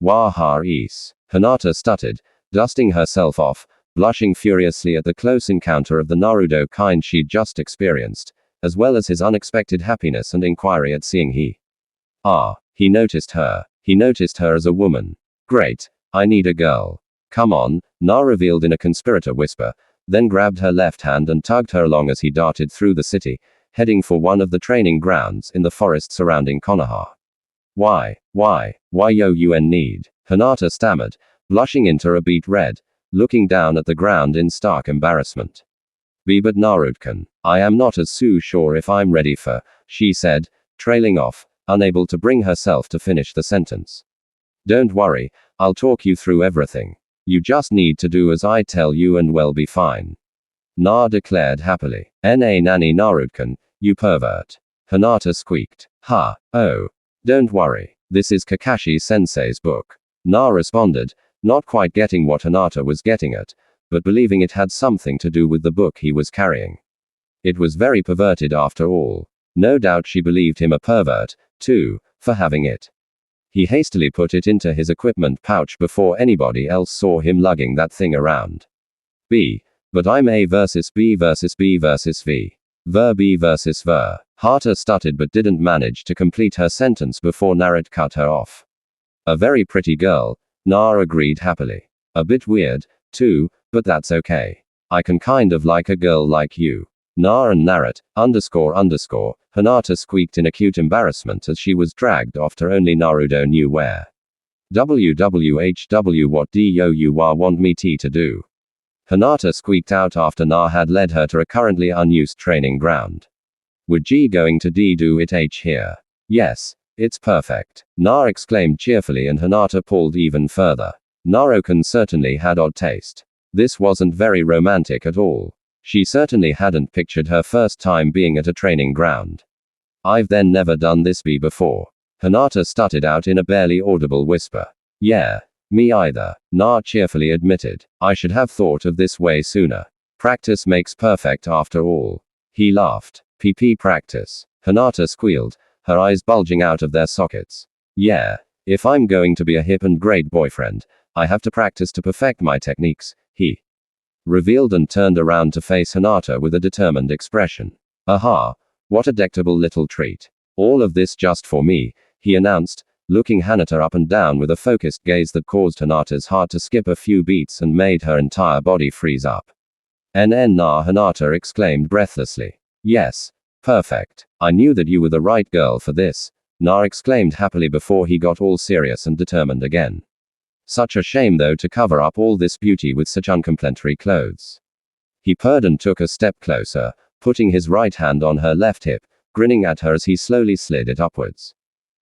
Wah-ha-ees. Hinata stuttered, dusting herself off, blushing furiously at the close encounter of the Naruto kind she'd just experienced, as well as his unexpected happiness and inquiry at seeing he noticed her. He noticed her as a woman. Great, I need a girl. Come on, Na revealed in a conspirator whisper, then grabbed her left hand and tugged her along as he darted through the city, heading for one of the training grounds in the forest surrounding Konoha. Why you need? Hinata stammered, blushing into a beet red, looking down at the ground in stark embarrassment. But Naruto-kun, I am not as sure if I'm ready for, she said, trailing off, unable to bring herself to finish the sentence. Don't worry, I'll talk you through everything. You just need to do as I tell you and we'll be fine. Na declared happily. Nanny Naruto-kun, you pervert. Hinata squeaked. Ha, oh. Don't worry, this is Kakashi-sensei's book. Na responded, not quite getting what Hinata was getting at, but believing it had something to do with the book he was carrying. It was very perverted after all. No doubt she believed him a pervert, too, for having it. He hastily put it into his equipment pouch before anybody else saw him lugging that thing around. But I'm A versus B versus B versus V. Ver B versus Ver. Hinata stuttered but didn't manage to complete her sentence before Naruto cut her off. A very pretty girl, Na agreed happily. A bit weird, too, but that's okay. I can kind of like a girl like you. Na and Naruto, Hinata squeaked in acute embarrassment as she was dragged off to only Naruto knew where. WWHW, what do you want me to do? Hinata squeaked out after Na had led her to a currently unused training ground. Would G going to do it here? Yes, it's perfect. Na exclaimed cheerfully and Hinata pulled even further. Naruto-kun certainly had odd taste. This wasn't very romantic at all. She certainly hadn't pictured her first time being at a training ground. I've then never done this before. Hinata stuttered out in a barely audible whisper. Yeah, me either, Na cheerfully admitted. I should have thought of this way sooner. Practice makes perfect after all. He laughed. Practice. Hinata squealed, her eyes bulging out of their sockets. Yeah, if I'm going to be a hip and great boyfriend, I have to practice to perfect my techniques, he revealed and turned around to face Hinata with a determined expression. Aha, what a delectable little treat. All of this just for me, he announced, looking Hinata up and down with a focused gaze that caused Hinata's heart to skip a few beats and made her entire body freeze up. Na, Hinata exclaimed breathlessly. Yes, perfect. I knew that you were the right girl for this, Na exclaimed happily before he got all serious and determined again. Such a shame though to cover up all this beauty with such uncomplimentary clothes. He purred and took a step closer, putting his right hand on her left hip, grinning at her as he slowly slid it upwards.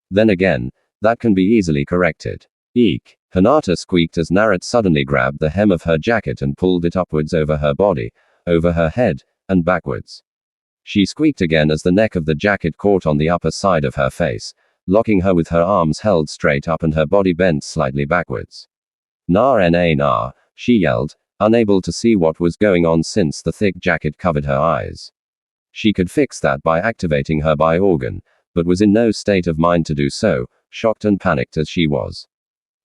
Then again, that can be easily corrected. Eek! Hinata squeaked as Naruto suddenly grabbed the hem of her jacket and pulled it upwards over her body, over her head, and backwards. She squeaked again as the neck of the jacket caught on the upper side of her face, locking her with her arms held straight up and her body bent slightly backwards. Nah, she yelled, unable to see what was going on since the thick jacket covered her eyes. She could fix that by activating her bi organ, but was in no state of mind to do so, shocked and panicked as she was.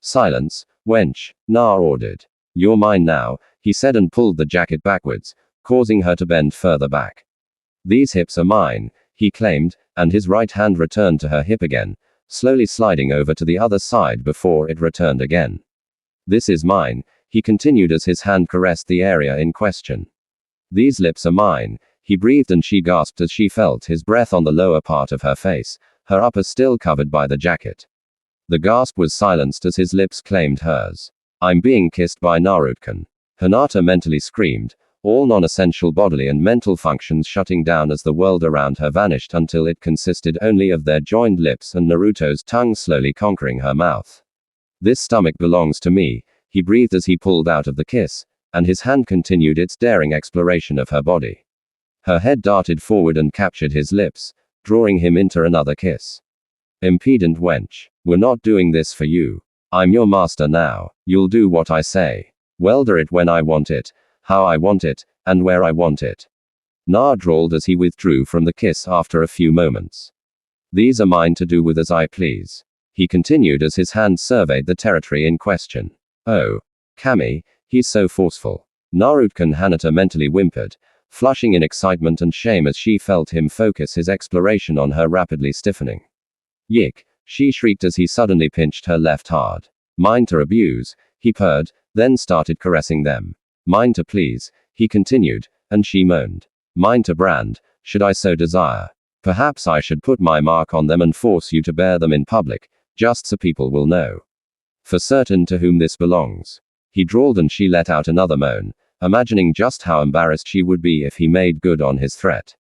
Silence, wench, Na ordered. You're mine now, he said and pulled the jacket backwards, causing her to bend further back. These hips are mine, he claimed, and his right hand returned to her hip again, slowly sliding over to the other side before it returned again. This is mine, he continued as his hand caressed the area in question. These lips are mine, he breathed and she gasped as she felt his breath on the lower part of her face, her upper still covered by the jacket. The gasp was silenced as his lips claimed hers. I'm being kissed by Naruto-kun. Hinata mentally screamed, all non-essential bodily and mental functions shutting down as the world around her vanished until it consisted only of their joined lips and Naruto's tongue slowly conquering her mouth. This stomach belongs to me, he breathed as he pulled out of the kiss, and his hand continued its daring exploration of her body. Her head darted forward and captured his lips, drawing him into another kiss. Impudent wench. We're not doing this for you. I'm your master now. You'll do what I say. Well, do it when I want it, how I want it, and where I want it. Na drawled as he withdrew from the kiss after a few moments. These are mine to do with as I please. He continued as his hand surveyed the territory in question. Oh, Kami, he's so forceful. Naruto Hanata mentally whimpered, flushing in excitement and shame as she felt him focus his exploration on her rapidly stiffening. Yick, she shrieked as he suddenly pinched her left hard. Mine to abuse, he purred, then started caressing them. Mine to please, he continued, and she moaned. Mine to brand, should I so desire. Perhaps I should put my mark on them and force you to bear them in public, just so people will know for certain to whom this belongs. He drawled and she let out another moan, imagining just how embarrassed she would be if he made good on his threat.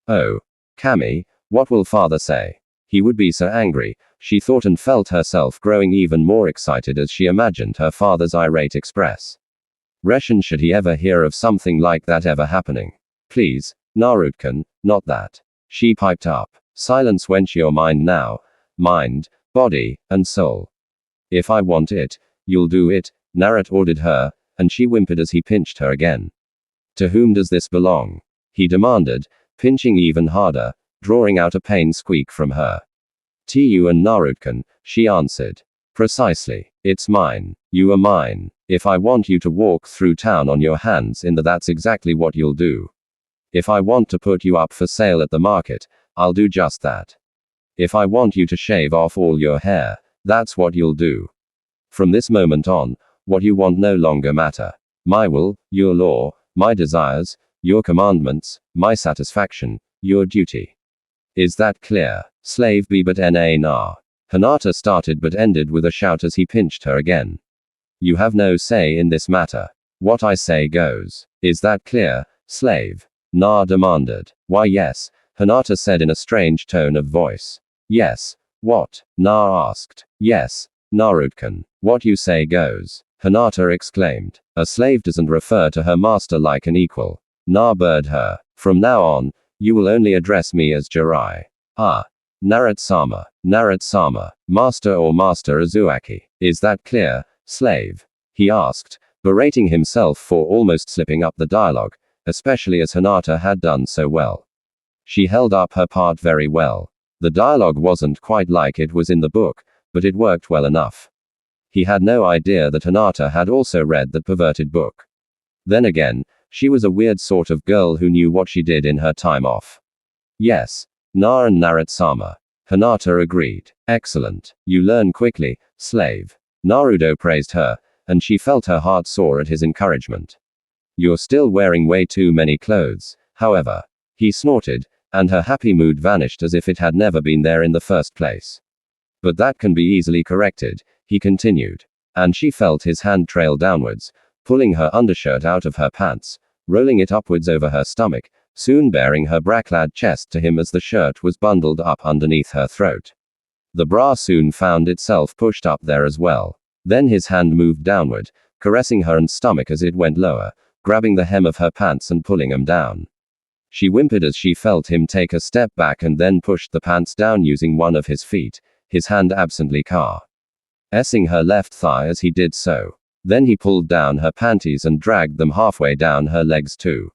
Oh, Kami, what will father say? He would be so angry, she thought, and felt herself growing even more excited as she imagined her father's irate expression should he ever hear of something like that ever happening. Please, Naruto, not that. She piped up. Silence, wench, your mind now. Mind, body, and soul. If I want it, you'll do it, Naruto ordered her, and she whimpered as he pinched her again. To whom does this belong? He demanded, pinching even harder, drawing out a pain squeak from her. To you and Naruto, she answered. Precisely. It's mine. You are mine. If I want you to walk through town on your hands that's exactly what you'll do. If I want to put you up for sale at the market, I'll do just that. If I want you to shave off all your hair, that's what you'll do. From this moment on, what you want no longer matter. My will, your law, my desires, your commandments, my satisfaction, your duty. Is that clear? Slave be but na. Hinata started but ended with a shout as he pinched her again. You have no say in this matter. What I say goes. Is that clear, slave? Na demanded. Why yes, Hinata said in a strange tone of voice. Yes. What? Na asked. Yes, Naruto. What you say goes. Hinata exclaimed. A slave doesn't refer to her master like an equal. Na bird her. From now on, you will only address me as Jirai. Ah. Naruto-sama. Naruto-sama. Master or Master Uzumaki. Is that clear, slave? He asked, berating himself for almost slipping up the dialogue, especially as Hinata had done so well. She held up her part very well. The dialogue wasn't quite like it was in the book, but it worked well enough. He had no idea that Hinata had also read that perverted book. Then again, she was a weird sort of girl who knew what she did in her time off. Yes, Na and Naruto-sama. Hinata agreed. Excellent. You learn quickly, slave. Naruto praised her, and she felt her heart soar at his encouragement. You're still wearing way too many clothes, however. He snorted, and her happy mood vanished as if it had never been there in the first place. But that can be easily corrected, he continued. And she felt his hand trail downwards, pulling her undershirt out of her pants, rolling it upwards over her stomach, soon baring her bra-clad chest to him as the shirt was bundled up underneath her throat. The bra soon found itself pushed up there as well. Then his hand moved downward, caressing her and stomach as it went lower, grabbing the hem of her pants and pulling them down. She whimpered as she felt him take a step back and then pushed the pants down using one of his feet, his hand absently caressing her left thigh as he did so. Then he pulled down her panties and dragged them halfway down her legs too.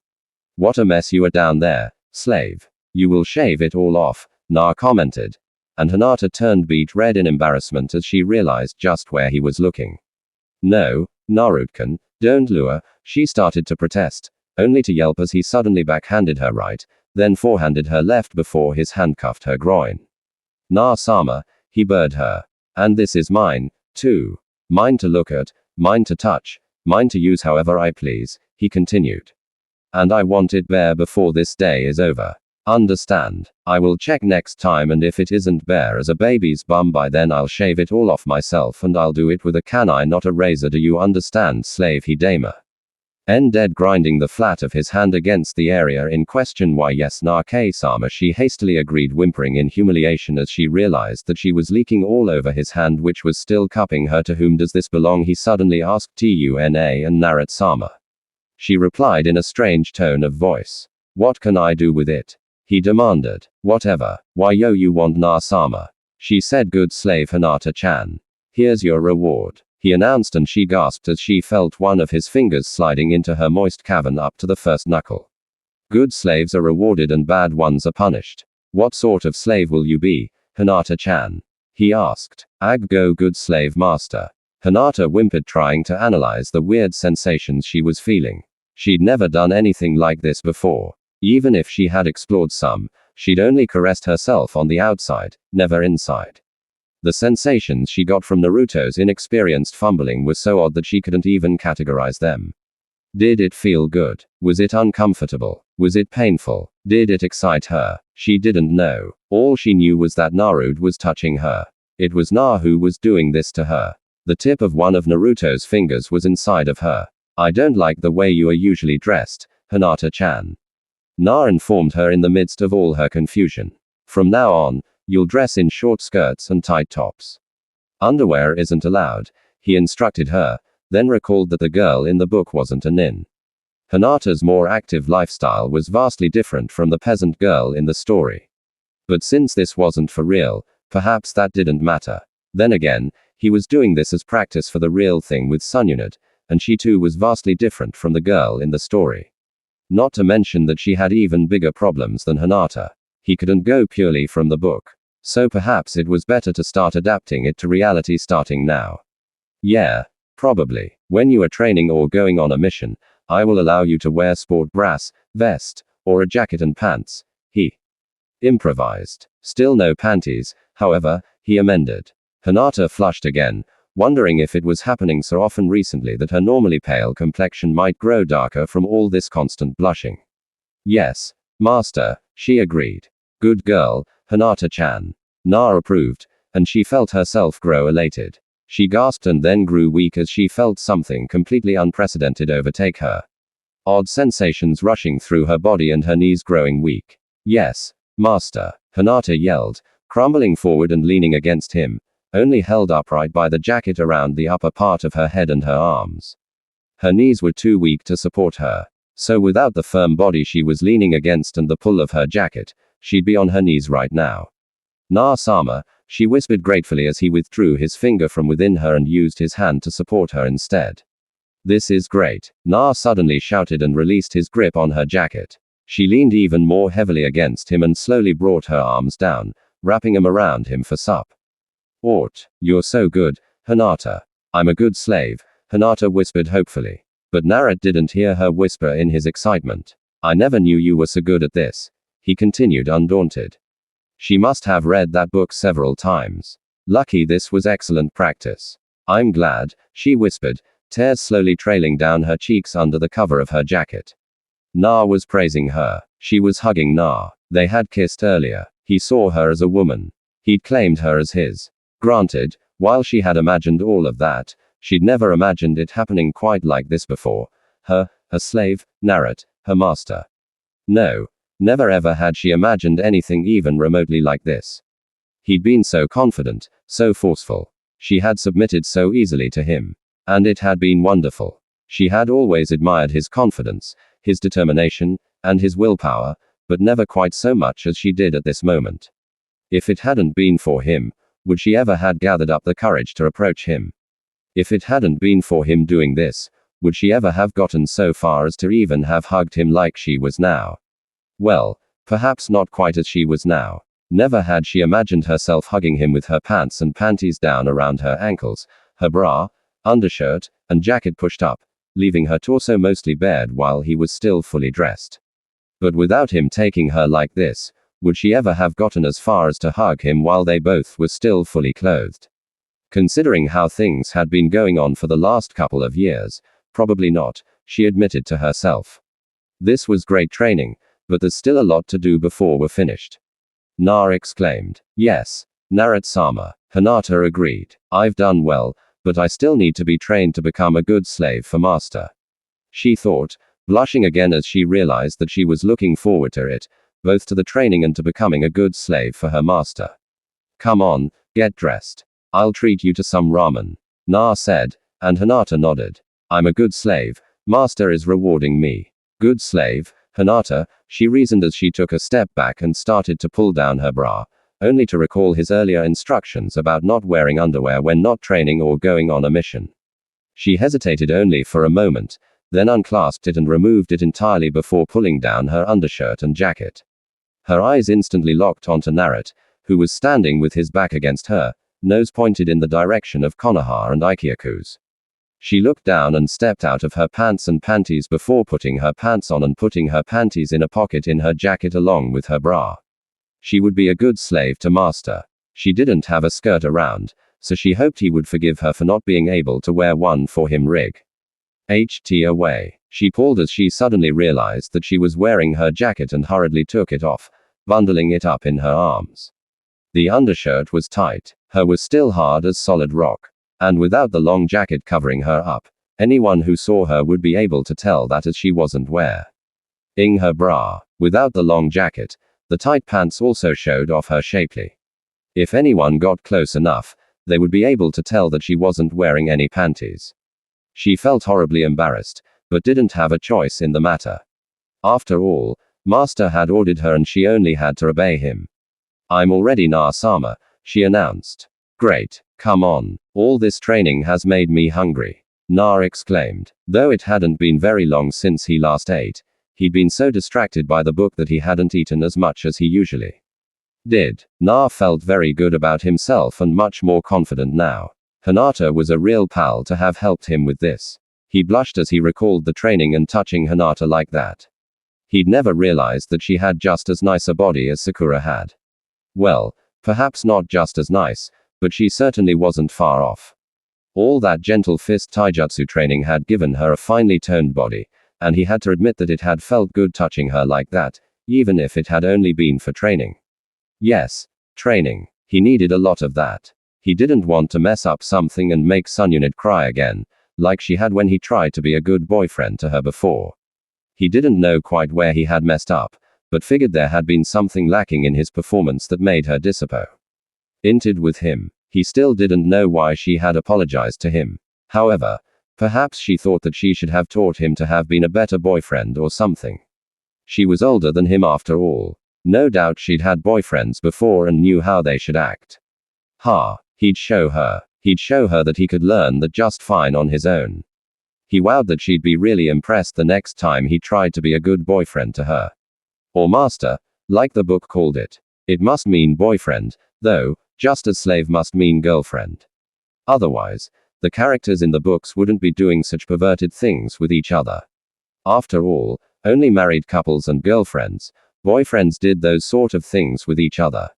What a mess you are down there, slave. You will shave it all off, Na commented. And Hinata turned beet red in embarrassment as she realized just where he was looking. No, Naruto, don't lure, she started to protest, only to yelp as he suddenly backhanded her right, then forehanded her left before his hand cuffed her groin. Na-sama, he bird her. And this is mine, too. Mine to look at, mine to touch, mine to use however I please, he continued. And I want it bare before this day is over. Understand? I will check next time, and if it isn't bare as a baby's bum by then I'll shave it all off myself, and I'll do it with a kanai not a razor. Do you understand, slave Hidama? Dead, grinding the flat of his hand against the area in question. Why yes, Narake-sama, she hastily agreed, whimpering in humiliation as she realized that she was leaking all over his hand, which was still cupping her. To whom does this belong? He suddenly asked Tuna and Naruto-sama. She replied in a strange tone of voice. What can I do with it? He demanded. Whatever. Why yo, you want Na-sama? She said. Good slave Hinata-chan. Here's your reward, he announced, and she gasped as she felt one of his fingers sliding into her moist cavern up to the first knuckle. Good slaves are rewarded and bad ones are punished. What sort of slave will you be, Hinata-chan? He asked. Go, good slave master. Hinata whimpered, trying to analyze the weird sensations she was feeling. She'd never done anything like this before. Even if she had explored some, she'd only caressed herself on the outside, never inside. The sensations she got from Naruto's inexperienced fumbling were so odd that she couldn't even categorize them. Did it feel good? Was it uncomfortable? Was it painful? Did it excite her? She didn't know. All she knew was that Naruto was touching her. It was Na who was doing this to her. The tip of one of Naruto's fingers was inside of her. I don't like the way you are usually dressed, Hinata-chan. Na informed her in the midst of all her confusion. From now on, you'll dress in short skirts and tight tops. Underwear isn't allowed, he instructed her, then recalled that the girl in the book wasn't a nin. Hinata's more active lifestyle was vastly different from the peasant girl in the story. But since this wasn't for real, perhaps that didn't matter. Then again, he was doing this as practice for the real thing with Tsunade, and she too was vastly different from the girl in the story. Not to mention that she had even bigger problems than Hinata. He couldn't go purely from the book. So perhaps it was better to start adapting it to reality starting now. Yeah, probably. When you are training or going on a mission, I will allow you to wear sport brass, vest, or a jacket and pants, he improvised. Still no panties, however, he amended. Hinata flushed again, wondering if it was happening so often recently that her normally pale complexion might grow darker from all this constant blushing. Yes, master, she agreed. Good girl, Hinata-chan. Na approved, and she felt herself grow elated. She gasped and then grew weak as she felt something completely unprecedented overtake her. Odd sensations rushing through her body and her knees growing weak. Yes, master, Hinata yelled, crumbling forward and leaning against him, only held upright by the jacket around the upper part of her head and her arms. Her knees were too weak to support her, so without the firm body she was leaning against and the pull of her jacket, she'd be on her knees right now. Na-sama, she whispered gratefully as he withdrew his finger from within her and used his hand to support her instead. This is great, Na suddenly shouted and released his grip on her jacket. She leaned even more heavily against him and slowly brought her arms down, wrapping them around him for support. You're so good, Hinata. I'm a good slave, Hinata whispered hopefully. But Naruto didn't hear her whisper in his excitement. I never knew you were so good at this, he continued undaunted. She must have read that book several times. Lucky this was excellent practice. I'm glad, she whispered, tears slowly trailing down her cheeks under the cover of her jacket. Na was praising her. She was hugging Na. They had kissed earlier. He saw her as a woman. He'd claimed her as his. Granted, while she had imagined all of that, she'd never imagined it happening quite like this before. Her slave, Naruto, her master. No. Never ever had she imagined anything even remotely like this. He'd been so confident, so forceful. She had submitted so easily to him. And it had been wonderful. She had always admired his confidence, his determination, and his willpower, but never quite so much as she did at this moment. If it hadn't been for him, would she ever had gathered up the courage to approach him? If it hadn't been for him doing this, would she ever have gotten so far as to even have hugged him like she was now? Well, perhaps not quite as she was now. Never had she imagined herself hugging him with her pants and panties down around her ankles, her bra, undershirt, and jacket pushed up, leaving her torso mostly bared while he was still fully dressed. But without him taking her like this, would she ever have gotten as far as to hug him while they both were still fully clothed? Considering how things had been going on for the last couple of years, probably not, she admitted to herself. This was great training, but there's still a lot to do before we're finished. Na exclaimed. Yes, Naruto-sama, Hinata agreed. I've done well, but I still need to be trained to become a good slave for master. she thought, blushing again as she realized that she was looking forward to it, both to the training and to becoming a good slave for her master. Come on, get dressed. I'll treat you to some ramen, Na said, and Hinata nodded. I'm a good slave, master is rewarding me. Good slave, Hinata, she reasoned as she took a step back and started to pull down her bra, only to recall his earlier instructions about not wearing underwear when not training or going on a mission. She hesitated only for a moment, then unclasped it and removed it entirely before pulling down her undershirt and jacket. Her eyes instantly locked onto Naruto, who was standing with his back against her, nose pointed in the direction of Konoha and Ikyaku's. She looked down and stepped out of her pants and panties before putting her pants on and putting her panties in a pocket in her jacket along with her bra. She would be a good slave to master. She didn't have a skirt around, so she hoped he would forgive her for not being able to wear one for him. Away. She pulled as she suddenly realized that she was wearing her jacket and hurriedly took it off, bundling it up in her arms. The undershirt was tight. Her was still hard as solid rock. And without the long jacket covering her up, anyone who saw her would be able to tell that as she wasn't wearing her bra. Without the long jacket, the tight pants also showed off her shapely. If anyone got close enough, they would be able to tell that she wasn't wearing any panties. She felt horribly embarrassed, but didn't have a choice in the matter. After all, Master had ordered her and she only had to obey him. I'm already Na-sama, she announced. Great, come on, all this training has made me hungry, Na exclaimed. Though it hadn't been very long since he last ate, he'd been so distracted by the book that he hadn't eaten as much as he usually did. Na felt very good about himself and much more confident now. Hinata was a real pal to have helped him with this. He blushed as he recalled the training and touching Hinata like that. He'd never realized that she had just as nice a body as Sakura had. Well, perhaps not just as nice, but she certainly wasn't far off. All that gentle fist taijutsu training had given her a finely toned body, and he had to admit that it had felt good touching her like that, even if it had only been for training. Yes, training. He needed a lot of that. He didn't want to mess up something and make Tsunade cry again, like she had when he tried to be a good boyfriend to her before. He didn't know quite where he had messed up, but figured there had been something lacking in his performance that made her disappointed with him. He still didn't know why she had apologized to him. However, perhaps she thought that she should have taught him to have been a better boyfriend or something. She was older than him after all. No doubt she'd had boyfriends before and knew how they should act. He'd show her. He'd show her that he could learn that just fine on his own. He vowed that she'd be really impressed the next time he tried to be a good boyfriend to her. Or master, like the book called it. It must mean boyfriend, though, just as slave must mean girlfriend. Otherwise, the characters in the books wouldn't be doing such perverted things with each other. After all, only married couples and girlfriends, boyfriends did those sort of things with each other.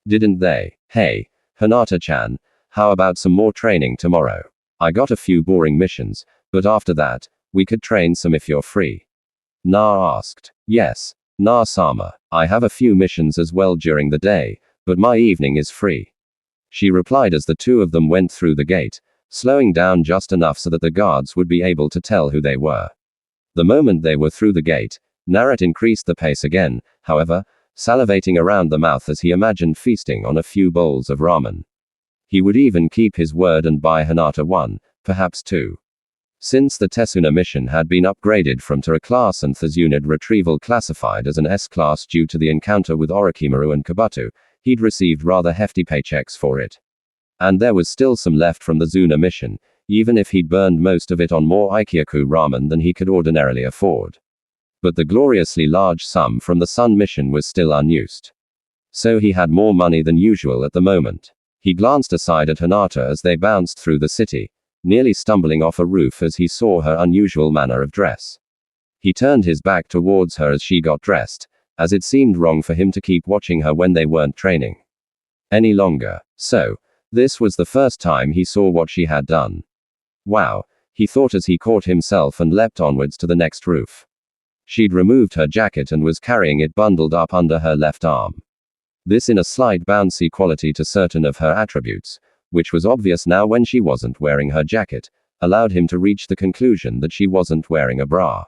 Didn't they? Hey, Hinata-chan, how about some more training tomorrow? I got a few boring missions, but after that, we could train some if you're free. Na asked. Yes, Na-sama, I have a few missions as well during the day, but my evening is free. She replied as the two of them went through the gate, slowing down just enough so that the guards would be able to tell who they were. The moment they were through the gate, Naruto increased the pace again, however, salivating around the mouth as he imagined feasting on a few bowls of ramen. He would even keep his word and buy Hinata one, perhaps two. Since the Tsunade mission had been upgraded from to a class and Tsunade retrieval classified as an S-class due to the encounter with Orochimaru and Kabuto, he'd received rather hefty paychecks for it. And there was still some left from the Tsunade mission, even if he'd burned most of it on more Ikyaku ramen than he could ordinarily afford. But the gloriously large sum from the Sun mission was still unused. So he had more money than usual at the moment. He glanced aside at Hinata as they bounced through the city, nearly stumbling off a roof as he saw her unusual manner of dress. He turned his back towards her as she got dressed, as it seemed wrong for him to keep watching her when they weren't training any longer. So, this was the first time he saw what she had done. Wow, he thought as he caught himself and leapt onwards to the next roof. She'd removed her jacket and was carrying it bundled up under her left arm. This in a slight bouncy quality to certain of her attributes, which was obvious now when she wasn't wearing her jacket, allowed him to reach the conclusion that she wasn't wearing a bra.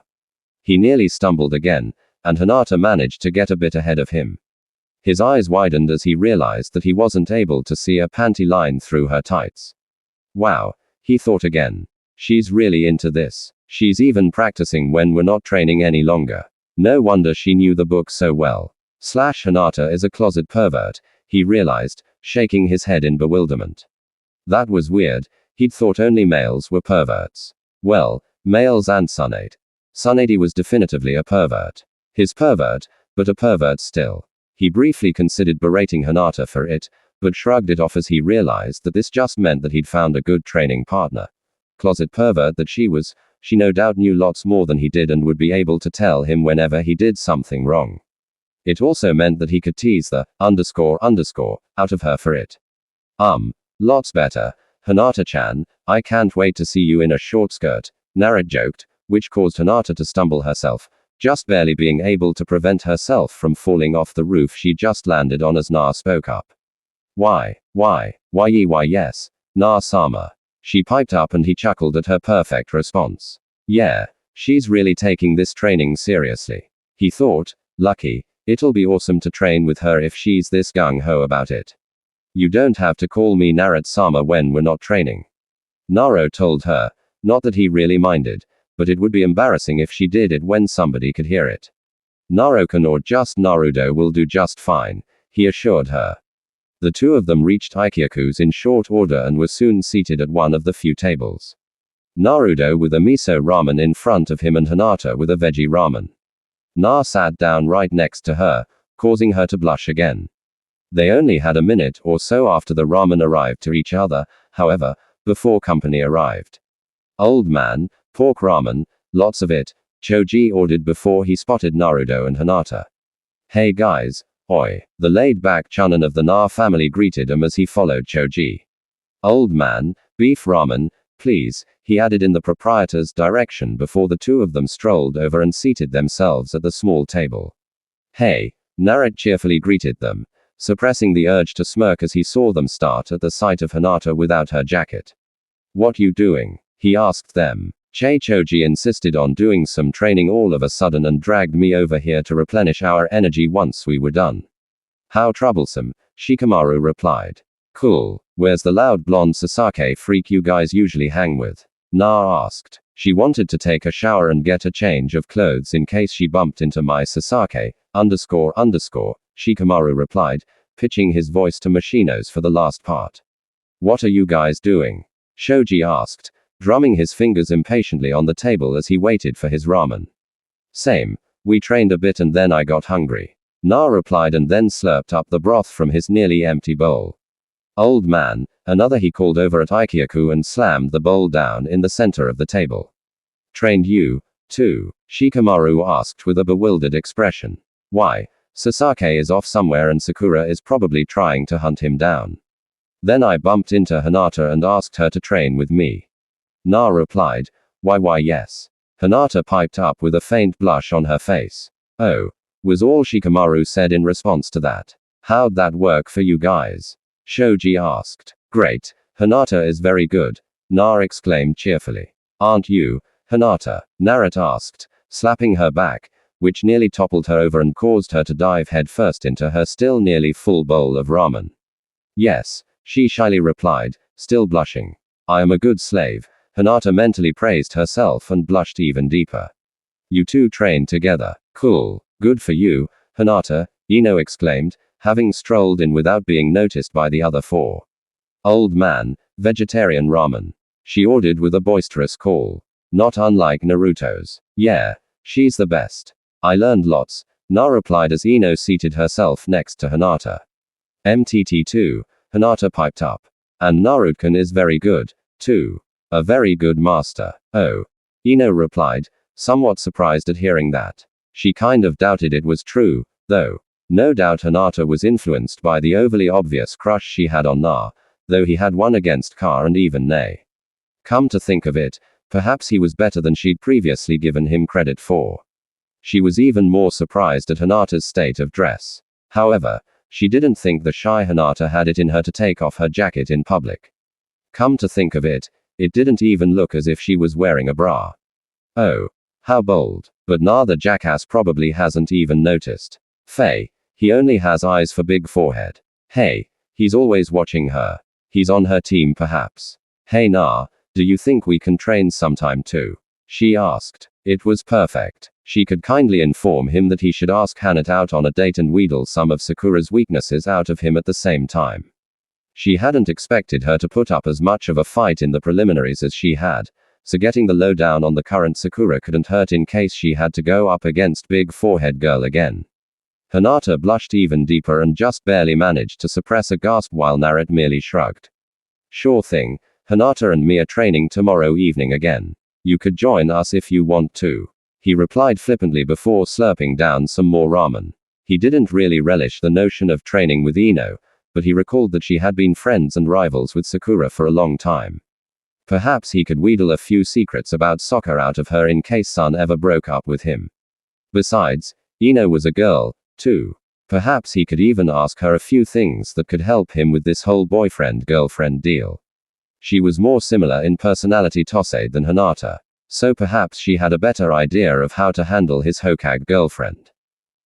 He nearly stumbled again, and Hinata managed to get a bit ahead of him. His eyes widened as he realized that he wasn't able to see a panty line through her tights. Wow, he thought again. She's really into this. She's even practicing when we're not training any longer. No wonder she knew the book so well. Hinata is a closet pervert, he realized, shaking his head in bewilderment. That was weird, he'd thought only males were perverts. Well, males and Tsunade. Tsunade was definitively a pervert. His pervert, but a pervert still. He briefly considered berating Hinata for it, but shrugged it off as he realized that this just meant that he'd found a good training partner. Closet pervert that she was, she no doubt knew lots more than he did and would be able to tell him whenever he did something wrong. It also meant that he could tease the __ out of her for it. Lots better. Hinata-chan, I can't wait to see you in a short skirt, Naruto joked, which caused Hinata to stumble herself, just barely being able to prevent herself from falling off the roof she just landed on as Na spoke up. Why yes, Na-sama. She piped up and he chuckled at her perfect response. Yeah, she's really taking this training seriously. He thought, lucky, it'll be awesome to train with her if she's this gung-ho about it. You don't have to call me Naruto-sama when we're not training. Naruto told her, not that he really minded, but it would be embarrassing if she did it when somebody could hear it. Naruto or just Naruto will do just fine, he assured her. The two of them reached Ikyaku's in short order and were soon seated at one of the few tables. Naruto with a miso ramen in front of him and Hinata with a veggie ramen. Na sat down right next to her, causing her to blush again. They only had a minute or so after the ramen arrived to each other, however, before company arrived. Old man, pork ramen, lots of it, Choji ordered before he spotted Naruto and Hinata. Hey guys, oi, the laid-back Chunin of the Na family greeted him as he followed Choji. Old man, beef ramen, please, he added in the proprietor's direction before the two of them strolled over and seated themselves at the small table. Hey, Naruto cheerfully greeted them, suppressing the urge to smirk as he saw them start at the sight of Hinata without her jacket. What you doing? He asked them. Choji insisted on doing some training all of a sudden and dragged me over here to replenish our energy once we were done. How troublesome, Shikamaru replied. Cool, where's the loud blonde Sasake freak you guys usually hang with? Na asked. She wanted to take a shower and get a change of clothes in case she bumped into my Sasake, __, Shikamaru replied, pitching his voice to Machino's for the last part. What are you guys doing? Shoji asked, drumming his fingers impatiently on the table as he waited for his ramen. Same, we trained a bit and then I got hungry. Na replied and then slurped up the broth from his nearly empty bowl. Old man, another he called over at Ikyaku and slammed the bowl down in the center of the table. Trained you, too? Shikamaru asked with a bewildered expression. Why, Sasake is off somewhere and Sakura is probably trying to hunt him down. Then I bumped into Hinata and asked her to train with me. Na replied, why yes. Hinata piped up with a faint blush on her face. Oh, was all Shikamaru said in response to that. How'd that work for you guys? Shoji asked. Great, Hinata is very good, Na exclaimed cheerfully. Aren't you, Hinata? Naruto asked, slapping her back, which nearly toppled her over and caused her to dive headfirst into her still nearly full bowl of ramen. Yes, she shyly replied, still blushing. I am a good slave. Hinata mentally praised herself and blushed even deeper. You two trained together. Cool. Good for you, Hinata, Ino exclaimed, having strolled in without being noticed by the other four. Old man, vegetarian ramen. She ordered with a boisterous call. Not unlike Naruto's. Yeah, she's the best. I learned lots, Na replied as Ino seated herself next to Hinata. MTT2, Hinata piped up. And Naruto is very good, too. A very good master. Oh. Ino replied, somewhat surprised at hearing that. She kind of doubted it was true, though. No doubt Hinata was influenced by the overly obvious crush she had on Na, though he had one against Ka and even Nei. Come to think of it, perhaps he was better than she'd previously given him credit for. She was even more surprised at Hinata's state of dress. However, she didn't think the shy Hinata had it in her to take off her jacket in public. Come to think of it, It didn't even look as if she was wearing a bra. Oh. How bold. But nah, the jackass probably hasn't even noticed. Faye. He only has eyes for big forehead. Hey. He's always watching her. He's on her team perhaps. Hey nah, do you think we can train sometime too? She asked. It was perfect. She could kindly inform him that he should ask Hannah out on a date and wheedle some of Sakura's weaknesses out of him at the same time. She hadn't expected her to put up as much of a fight in the preliminaries as she had, so getting the lowdown on the current Sakura couldn't hurt in case she had to go up against big forehead girl again. Hinata blushed even deeper and just barely managed to suppress a gasp while Naruto merely shrugged. Sure thing, Hinata and me are training tomorrow evening again. You could join us if you want to. He replied flippantly before slurping down some more ramen. He didn't really relish the notion of training with Ino, but he recalled that she had been friends and rivals with Sakura for a long time. Perhaps he could wheedle a few secrets about soccer out of her in case Sun ever broke up with him. Besides, Ino was a girl, too. Perhaps he could even ask her a few things that could help him with this whole boyfriend-girlfriend deal. She was more similar in personality to Tsunade than Hinata, so perhaps she had a better idea of how to handle his Hokage girlfriend.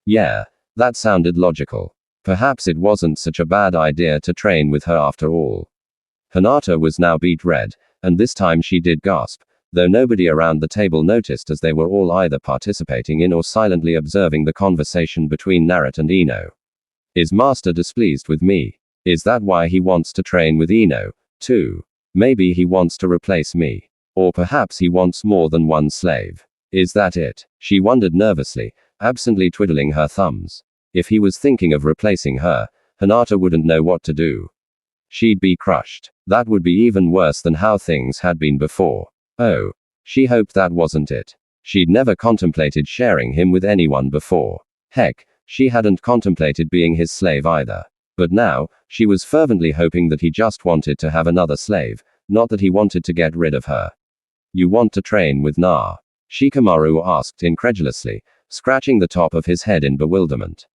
Yeah, that sounded logical. Perhaps it wasn't such a bad idea to train with her after all. Hinata was now beet red, and this time she did gasp, though nobody around the table noticed as they were all either participating in or silently observing the conversation between Naruto and Ino. Is Master displeased with me? Is that why he wants to train with Ino, too? Maybe he wants to replace me. Or perhaps he wants more than one slave. Is that it? She wondered nervously, absently twiddling her thumbs. If he was thinking of replacing her, Hinata wouldn't know what to do. She'd be crushed. That would be even worse than how things had been before. Oh. She hoped that wasn't it. She'd never contemplated sharing him with anyone before. Heck, she hadn't contemplated being his slave either. But now, she was fervently hoping that he just wanted to have another slave, not that he wanted to get rid of her. You want to train with Na? Shikamaru asked incredulously, scratching the top of his head in bewilderment.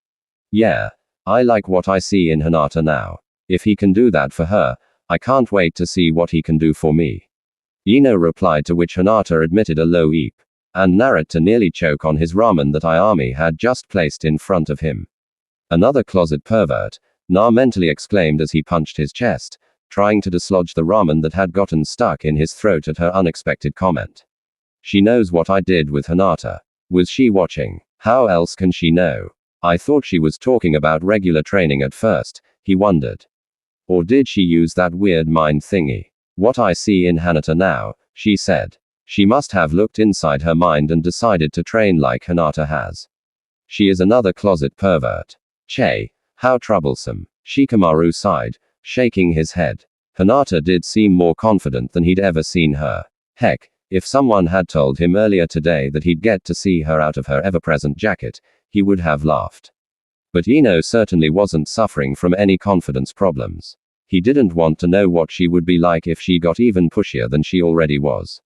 Yeah. I like what I see in Hinata now. If he can do that for her, I can't wait to see what he can do for me. Ino replied, to which Hinata admitted a low eep, and Naruto to nearly choke on his ramen that Ayami had just placed in front of him. Another closet pervert, Na mentally exclaimed as he punched his chest, trying to dislodge the ramen that had gotten stuck in his throat at her unexpected comment. She knows what I did with Hinata. Was she watching? How else can she know? I thought she was talking about regular training at first, he wondered. Or did she use that weird mind thingy? What I see in Hinata now, she said. She must have looked inside her mind and decided to train like Hinata has. She is another closet pervert. Che, how troublesome. Shikamaru sighed, shaking his head. Hinata did seem more confident than he'd ever seen her. Heck, if someone had told him earlier today that he'd get to see her out of her ever-present jacket, he would have laughed. But Ino certainly wasn't suffering from any confidence problems. He didn't want to know what she would be like if she got even pushier than she already was.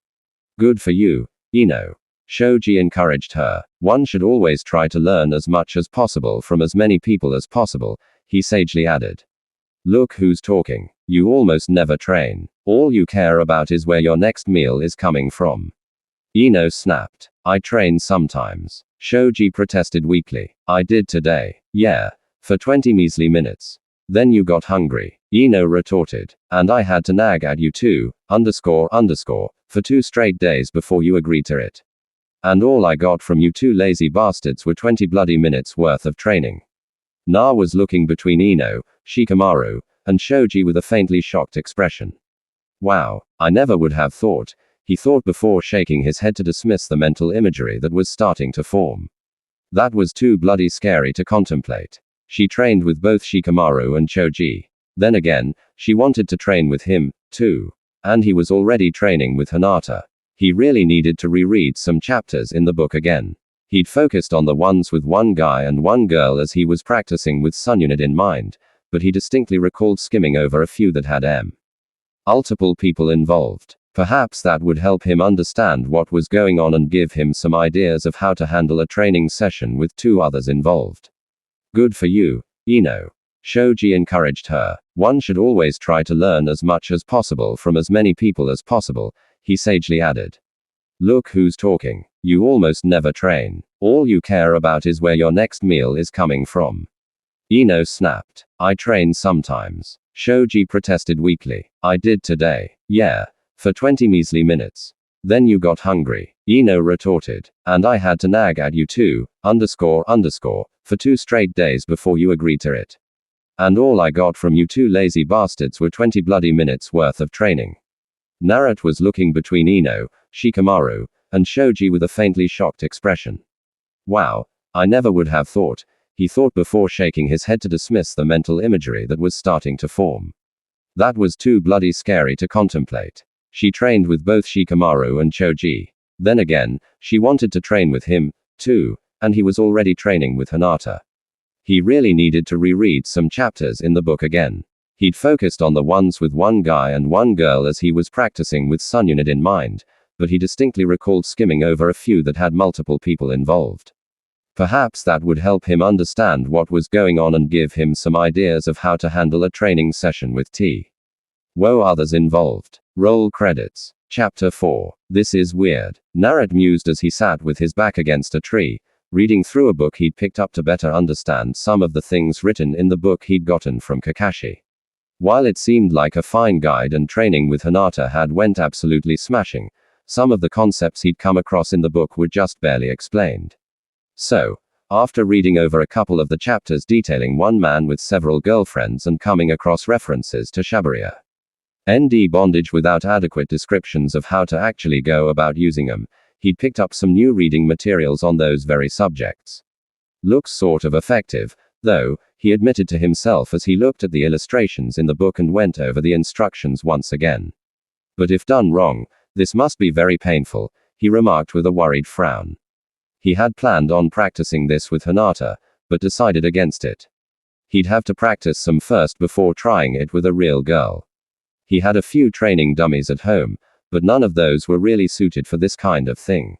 Good for you, Ino. Shoji encouraged her. One should always try to learn as much as possible from as many people as possible, he sagely added. Look who's talking. You almost never train. All you care about is where your next meal is coming from. Ino snapped. I train sometimes. Shoji protested weakly. I did today. Yeah. For 20 measly minutes. Then you got hungry. Ino retorted. And I had to nag at you too, for 2 straight days before you agreed to it. And all I got from you two lazy bastards were 20 bloody minutes worth of training. Na was looking between Ino, Shikamaru, and Shoji with a faintly shocked expression. Wow, I never would have thought, he thought before shaking his head to dismiss the mental imagery that was starting to form. That was too bloody scary to contemplate. She trained with both Shikamaru and Shoji. Then again, she wanted to train with him, too. And he was already training with Hinata. He really needed to reread some chapters in the book again. He'd focused on the ones with one guy and one girl as he was practicing with Tsunade in mind, but he distinctly recalled skimming over a few that had multiple people involved. Perhaps that would help him understand what was going on and give him some ideas of how to handle a training session with 2 others involved. Good for you, Ino. Shoji encouraged her. One should always try to learn as much as possible from as many people as possible, he sagely added. Look who's talking. You almost never train. All you care about is where your next meal is coming from. Ino snapped. I train sometimes. Shoji protested weakly. I did today. Yeah. For 20 measly minutes. Then you got hungry. Ino retorted. And I had to nag at you too, for 2 straight days before you agreed to it. And all I got from you 2 lazy bastards were 20 bloody minutes worth of training. Naruto was looking between Ino, Shikamaru, and Shoji with a faintly shocked expression. Wow, I never would have thought, he thought before shaking his head to dismiss the mental imagery that was starting to form. That was too bloody scary to contemplate. She trained with both Shikamaru and Shoji. Then again, she wanted to train with him, too, and he was already training with Hinata. He really needed to reread some chapters in the book again. He'd focused on the ones with one guy and one girl as he was practicing with Tsunade in mind, but he distinctly recalled skimming over a few that had multiple people involved. Perhaps that would help him understand what was going on and give him some ideas of how to handle a training session with T. Woe others involved. Roll credits. Chapter 4. This is weird. Naruto mused as he sat with his back against a tree, reading through a book he'd picked up to better understand some of the things written in the book he'd gotten from Kakashi. While it seemed like a fine guide and training with Hinata had went absolutely smashing, some of the concepts he'd come across in the book were just barely explained. So, after reading over a couple of the chapters detailing one man with several girlfriends and coming across references to Shabaria ND bondage without adequate descriptions of how to actually go about using them, he'd picked up some new reading materials on those very subjects. Looks sort of effective, though, he admitted to himself as he looked at the illustrations in the book and went over the instructions once again. But if done wrong, this must be very painful, he remarked with a worried frown. He had planned on practicing this with Hinata, but decided against it. He'd have to practice some first before trying it with a real girl. He had a few training dummies at home, but none of those were really suited for this kind of thing.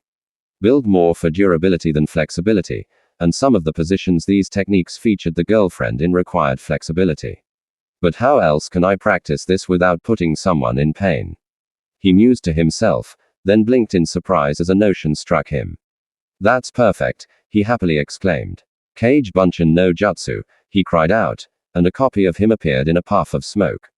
Built more for durability than flexibility, and some of the positions these techniques featured the girlfriend in required flexibility. But how else can I practice this without putting someone in pain? He mused to himself, then blinked in surprise as a notion struck him. That's perfect, he happily exclaimed. Kage Bunshin no Jutsu, he cried out, and a copy of him appeared in a puff of smoke.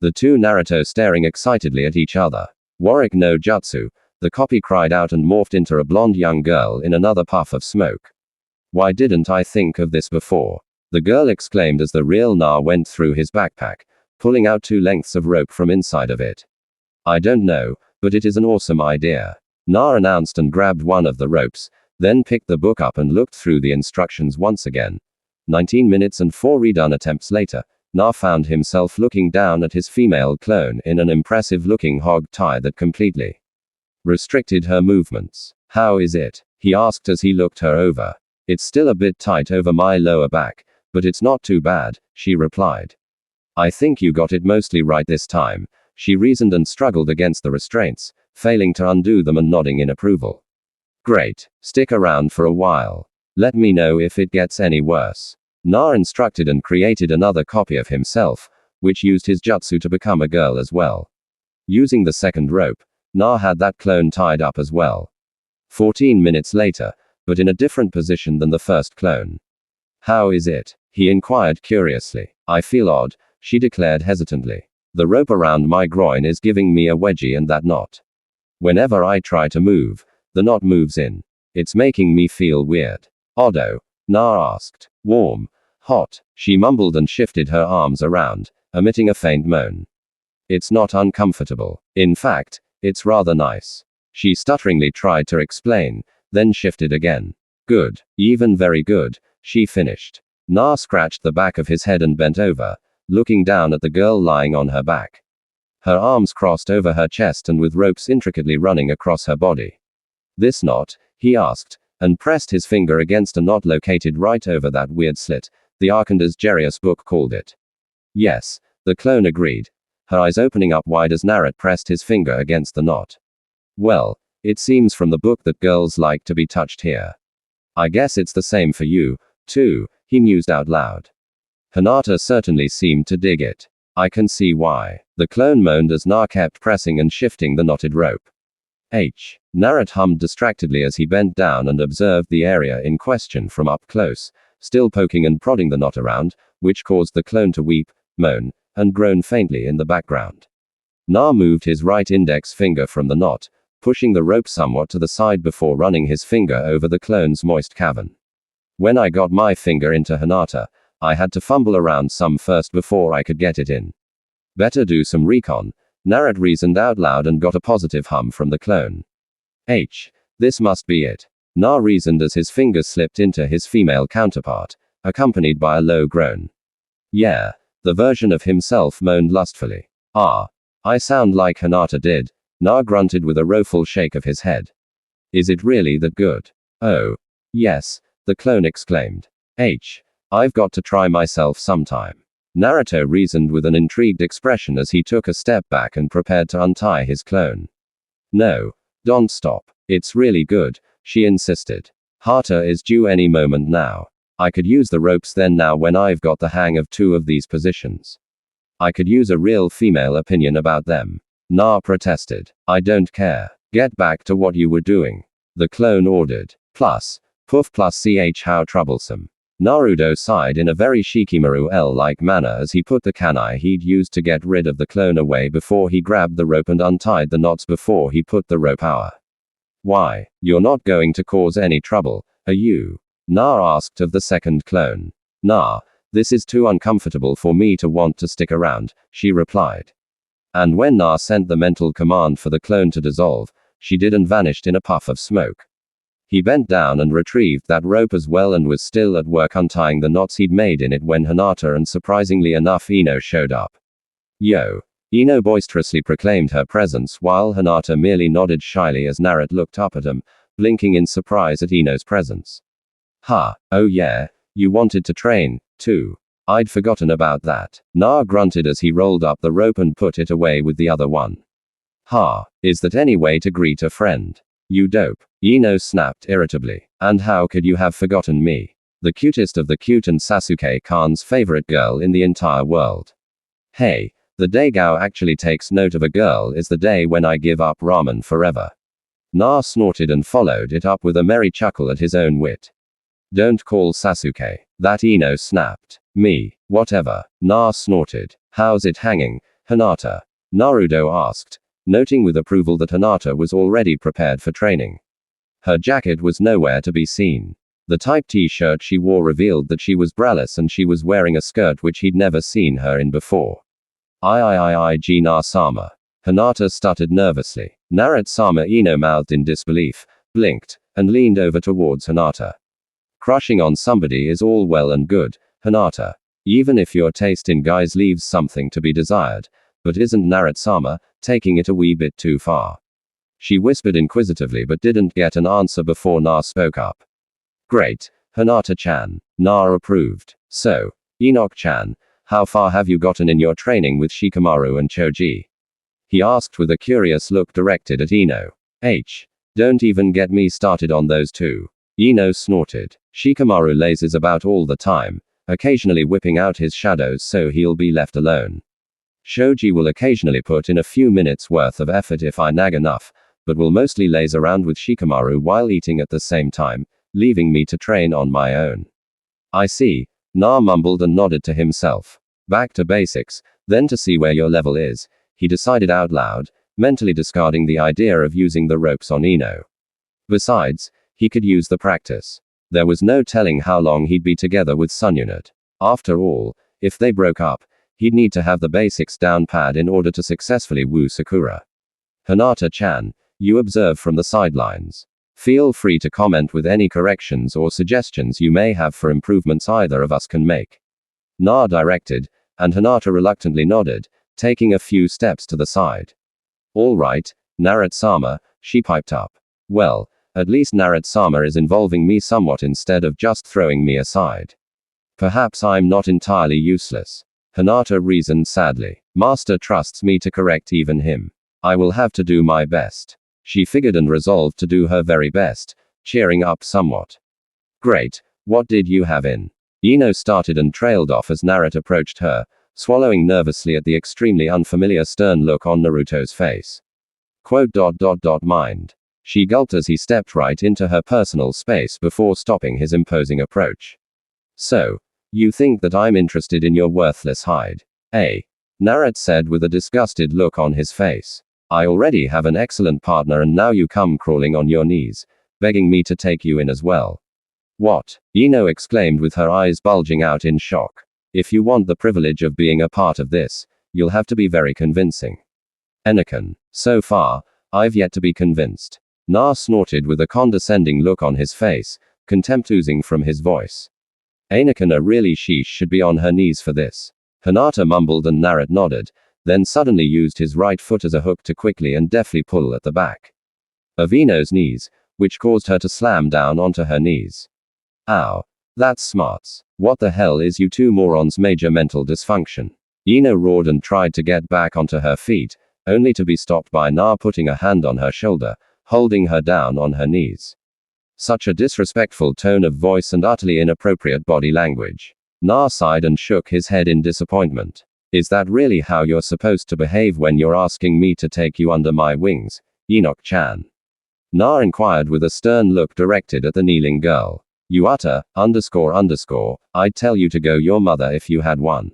The two Naruto staring excitedly at each other. Warwick no Jutsu, the copy cried out and morphed into a blonde young girl in another puff of smoke. Why didn't I think of this before? The girl exclaimed as the real Na went through his backpack, pulling out 2 lengths of rope from inside of it. I don't know, but it is an awesome idea. Na announced and grabbed one of the ropes, then picked the book up and looked through the instructions once again. 19 minutes and 4 redone attempts later, Na found himself looking down at his female clone in an impressive-looking hog tie that completely restricted her movements. How is it? He asked as he looked her over. It's still a bit tight over my lower back, but it's not too bad, she replied. I think you got it mostly right this time, she reasoned and struggled against the restraints, failing to undo them and nodding in approval. Great. Stick around for a while. Let me know if it gets any worse. Na instructed and created another copy of himself, which used his jutsu to become a girl as well. Using the second rope, Na had that clone tied up as well. 14 minutes later, but in a different position than the first clone. How is it? He inquired curiously. I feel odd, she declared hesitantly. The rope around my groin is giving me a wedgie and that knot. Whenever I try to move, the knot moves in. It's making me feel weird. Oddo? Na asked. Warm. Hot. She mumbled and shifted her arms around, emitting a faint moan. It's not uncomfortable. In fact, it's rather nice. She stutteringly tried to explain, then shifted again. Good. Even very good, she finished. Na scratched the back of his head and bent over, looking down at the girl lying on her back. Her arms crossed over her chest and with ropes intricately running across her body. This knot? He asked, and pressed his finger against a knot located right over that weird slit, the Arkander's Gerius book called it. Yes, the clone agreed, her eyes opening up wide as Naruto pressed his finger against the knot. Well, it seems from the book that girls like to be touched here. I guess it's the same for you, too, he mused out loud. Hinata certainly seemed to dig it. I can see why. The clone moaned as Na kept pressing and shifting the knotted rope. Naruto hummed distractedly as he bent down and observed the area in question from up close, still poking and prodding the knot around, which caused the clone to weep, moan, and groan faintly in the background. Na moved his right index finger from the knot, pushing the rope somewhat to the side before running his finger over the clone's moist cavern. When I got my finger into Hinata, I had to fumble around some first before I could get it in. Better do some recon, Naruto reasoned out loud and got a positive hum from the clone. This must be it. Na reasoned as his fingers slipped into his female counterpart, accompanied by a low groan. Yeah, the version of himself moaned lustfully. Ah. I sound like Hinata did, Na grunted with a rueful shake of his head. Is it really that good? Oh. Yes, the clone exclaimed. I've got to try myself sometime. Naruto reasoned with an intrigued expression as he took a step back and prepared to untie his clone. No. Don't stop. It's really good, she insisted. Hata is due any moment now. I could use the ropes then now when I've got the hang of 2 of these positions. I could use a real female opinion about them. Na protested. I don't care. Get back to what you were doing. The clone ordered. Plus ch how troublesome. Naruto sighed in a very Shikamaru-like manner as he put the kunai he'd used to get rid of the clone away before he grabbed the rope and untied the knots before he put the rope out. Why, you're not going to cause any trouble, are you? Na asked of the second clone. Nah. This is too uncomfortable for me to want to stick around, she replied. And when Na sent the mental command for the clone to dissolve, she did and vanished in a puff of smoke. He bent down and retrieved that rope as well and was still at work untying the knots he'd made in it when Hinata and surprisingly enough Ino showed up. Yo. Ino boisterously proclaimed her presence while Hinata merely nodded shyly as Naruto looked up at him, blinking in surprise at Ino's presence. Oh yeah, you wanted to train, too. I'd forgotten about that. Na grunted as he rolled up the rope and put it away with the other one. Is that any way to greet a friend? You dope. Ino snapped irritably. And how could you have forgotten me? The cutest of the cute and Sasuke-Khan's favorite girl in the entire world. Hey, the day Gao actually takes note of a girl is the day when I give up ramen forever. Na snorted and followed it up with a merry chuckle at his own wit. Don't call Sasuke that, Ino snapped. Me, whatever. Na snorted. How's it hanging, Hinata? Naruto asked, noting with approval that Hinata was already prepared for training. Her jacket was nowhere to be seen. The type t-shirt she wore revealed that she was braless and she was wearing a skirt which he'd never seen her in before. Na-sama. Hinata stuttered nervously. Naruto-sama. Ino mouthed in disbelief, blinked, and leaned over towards Hinata. Crushing on somebody is all well and good, Hinata. Even if your taste in guys leaves something to be desired, but isn't Naruto-sama taking it a wee bit too far? She whispered inquisitively but didn't get an answer before Na spoke up. Great, Hinata-chan. Na approved. So, Enoch-chan, how far have you gotten in your training with Shikamaru and Choji? He asked with a curious look directed at Ino. Don't even get me started on those two. Ino snorted. Shikamaru lazes about all the time, occasionally whipping out his shadows so he'll be left alone. Shoji will occasionally put in a few minutes worth of effort if I nag enough, but will mostly laze around with Shikamaru while eating at the same time, leaving me to train on my own. I see. Na mumbled and nodded to himself. Back to basics, then to see where your level is, he decided out loud, mentally discarding the idea of using the ropes on Ino. Besides, he could use the practice. There was no telling how long he'd be together with Tsunade. After all, if they broke up, he'd need to have the basics down pat in order to successfully woo Sakura. Hinata-chan, you observe from the sidelines. Feel free to comment with any corrections or suggestions you may have for improvements either of us can make. Na directed, and Hinata reluctantly nodded, taking a few steps to the side. All right, Naruto-sama, she piped up. Well, at least Naruto-sama is involving me somewhat instead of just throwing me aside. Perhaps I'm not entirely useless. Hinata reasoned sadly. Master trusts me to correct even him. I will have to do my best. She figured and resolved to do her very best, cheering up somewhat. Great, what did you have in? Ino started and trailed off as Naruto approached her, swallowing nervously at the extremely unfamiliar stern look on Naruto's face. Mind. She gulped as he stepped right into her personal space before stopping his imposing approach. So, you think that I'm interested in your worthless hide, eh? Naruto said with a disgusted look on his face. I already have an excellent partner and now you come crawling on your knees, begging me to take you in as well. What? Ino exclaimed with her eyes bulging out in shock. If you want the privilege of being a part of this, you'll have to be very convincing. Anakin. So far, I've yet to be convinced. Na snorted with a condescending look on his face, contempt oozing from his voice. Anakin really sheesh should be on her knees for this. Hinata mumbled and Naruto nodded, then suddenly used his right foot as a hook to quickly and deftly pull at the back of Ino's knees, which caused her to slam down onto her knees. Ow. That's smarts. What the hell is you two morons' major mental dysfunction? Ino roared and tried to get back onto her feet, only to be stopped by Na putting a hand on her shoulder, holding her down on her knees. Such a disrespectful tone of voice and utterly inappropriate body language. Na sighed and shook his head in disappointment. Is that really how you're supposed to behave when you're asking me to take you under my wings, Enoch-chan? Na inquired with a stern look directed at the kneeling girl. You utter, I'd tell you to go your mother if you had one.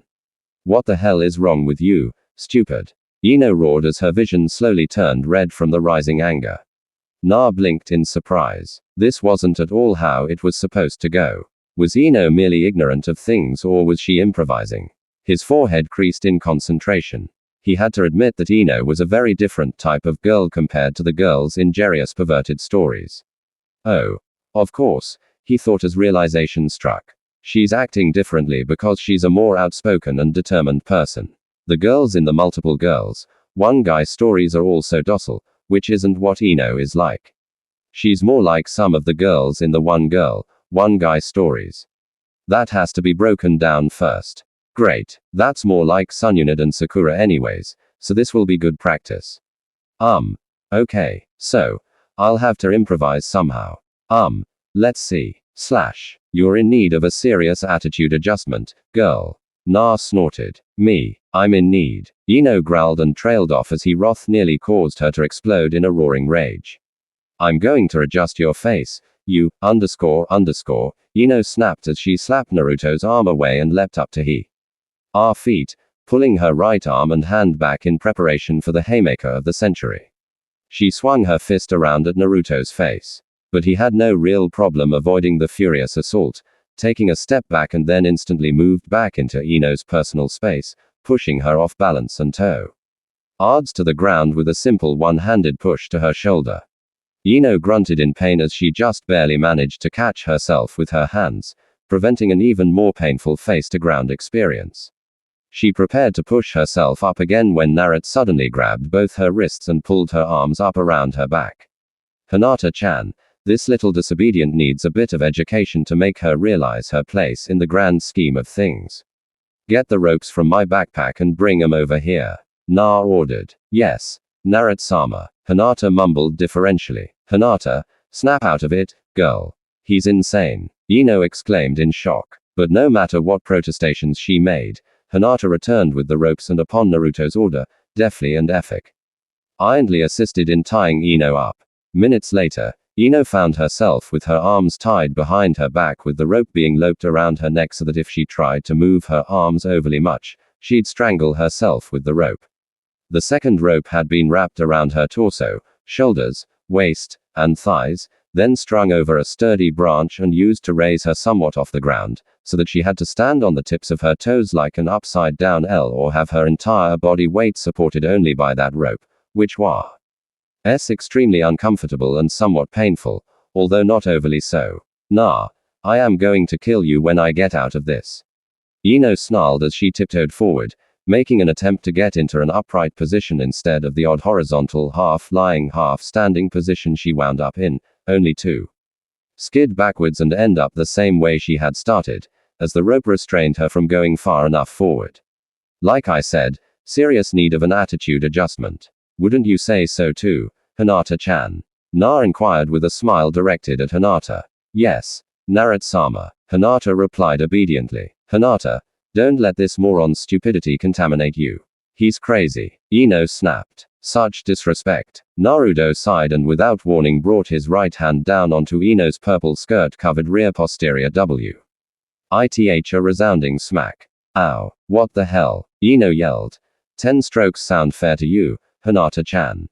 What the hell is wrong with you, stupid? Ino roared as her vision slowly turned red from the rising anger. Na blinked in surprise. This wasn't at all how it was supposed to go. Was Ino merely ignorant of things or was she improvising? His forehead creased in concentration. He had to admit that Ino was a very different type of girl compared to the girls in Jerius' perverted stories. Oh. Of course, he thought as realization struck. She's acting differently because she's a more outspoken and determined person. The girls in the multiple girls, one guy stories are also docile, which isn't what Ino is like. She's more like some of the girls in the one girl, one guy stories. That has to be broken down first. Great, that's more like Tsunade and Sakura anyways, so this will be good practice. Okay, so, I'll have to improvise somehow. Let's see. You're in need of a serious attitude adjustment, girl. Na snorted. Me. I'm in need. Ino growled and trailed off as his wrath nearly caused her to explode in a roaring rage. I'm going to adjust your face, you, Ino snapped as she slapped Naruto's arm away and leapt up to her feet, pulling her right arm and hand back in preparation for the haymaker of the century. She swung her fist around at Naruto's face. But he had no real problem avoiding the furious assault, taking a step back and then instantly moved back into Ino's personal space, pushing her off balance and towards to the ground with a simple one-handed push to her shoulder. Ino grunted in pain as she just barely managed to catch herself with her hands, preventing an even more painful face-to-ground experience. She prepared to push herself up again when Naruto suddenly grabbed both her wrists and pulled her arms up around her back. Hinata-chan, this little disobedient needs a bit of education to make her realize her place in the grand scheme of things. Get the ropes from my backpack and bring 'em over here. Na ordered. Yes, Naruto-sama, Hinata mumbled deferentially. Hinata, snap out of it, girl. He's insane, Ino exclaimed in shock. But no matter what protestations she made, Hinata returned with the ropes and upon Naruto's order, deftly and efficently assisted in tying Ino up. Minutes later, Ino found herself with her arms tied behind her back with the rope being looped around her neck so that if she tried to move her arms overly much, she'd strangle herself with the rope. The second rope had been wrapped around her torso, shoulders, waist, and thighs, then strung over a sturdy branch and used to raise her somewhat off the ground, so that she had to stand on the tips of her toes like an upside-down L or have her entire body weight supported only by that rope, which was extremely uncomfortable and somewhat painful, although not overly so. Nah, I am going to kill you when I get out of this. Ino snarled as she tiptoed forward, making an attempt to get into an upright position instead of the odd horizontal half-lying half-standing position she wound up in, only to skid backwards and end up the same way she had started, as the rope restrained her from going far enough forward. Like I said, serious need of an attitude adjustment. Wouldn't you say so too, Hinata-chan? Na inquired with a smile directed at Hinata. Yes, Naruto-sama, Hinata replied obediently. Hinata, Don't let this moron's stupidity contaminate you. He's crazy. Ino snapped. Such disrespect. Naruto sighed and without warning brought his right hand down onto Ino's purple skirt-covered rear posterior W. Ith a resounding smack. Ow. What the hell? Ino yelled. 10 strokes sound fair to you, Hinata-chan?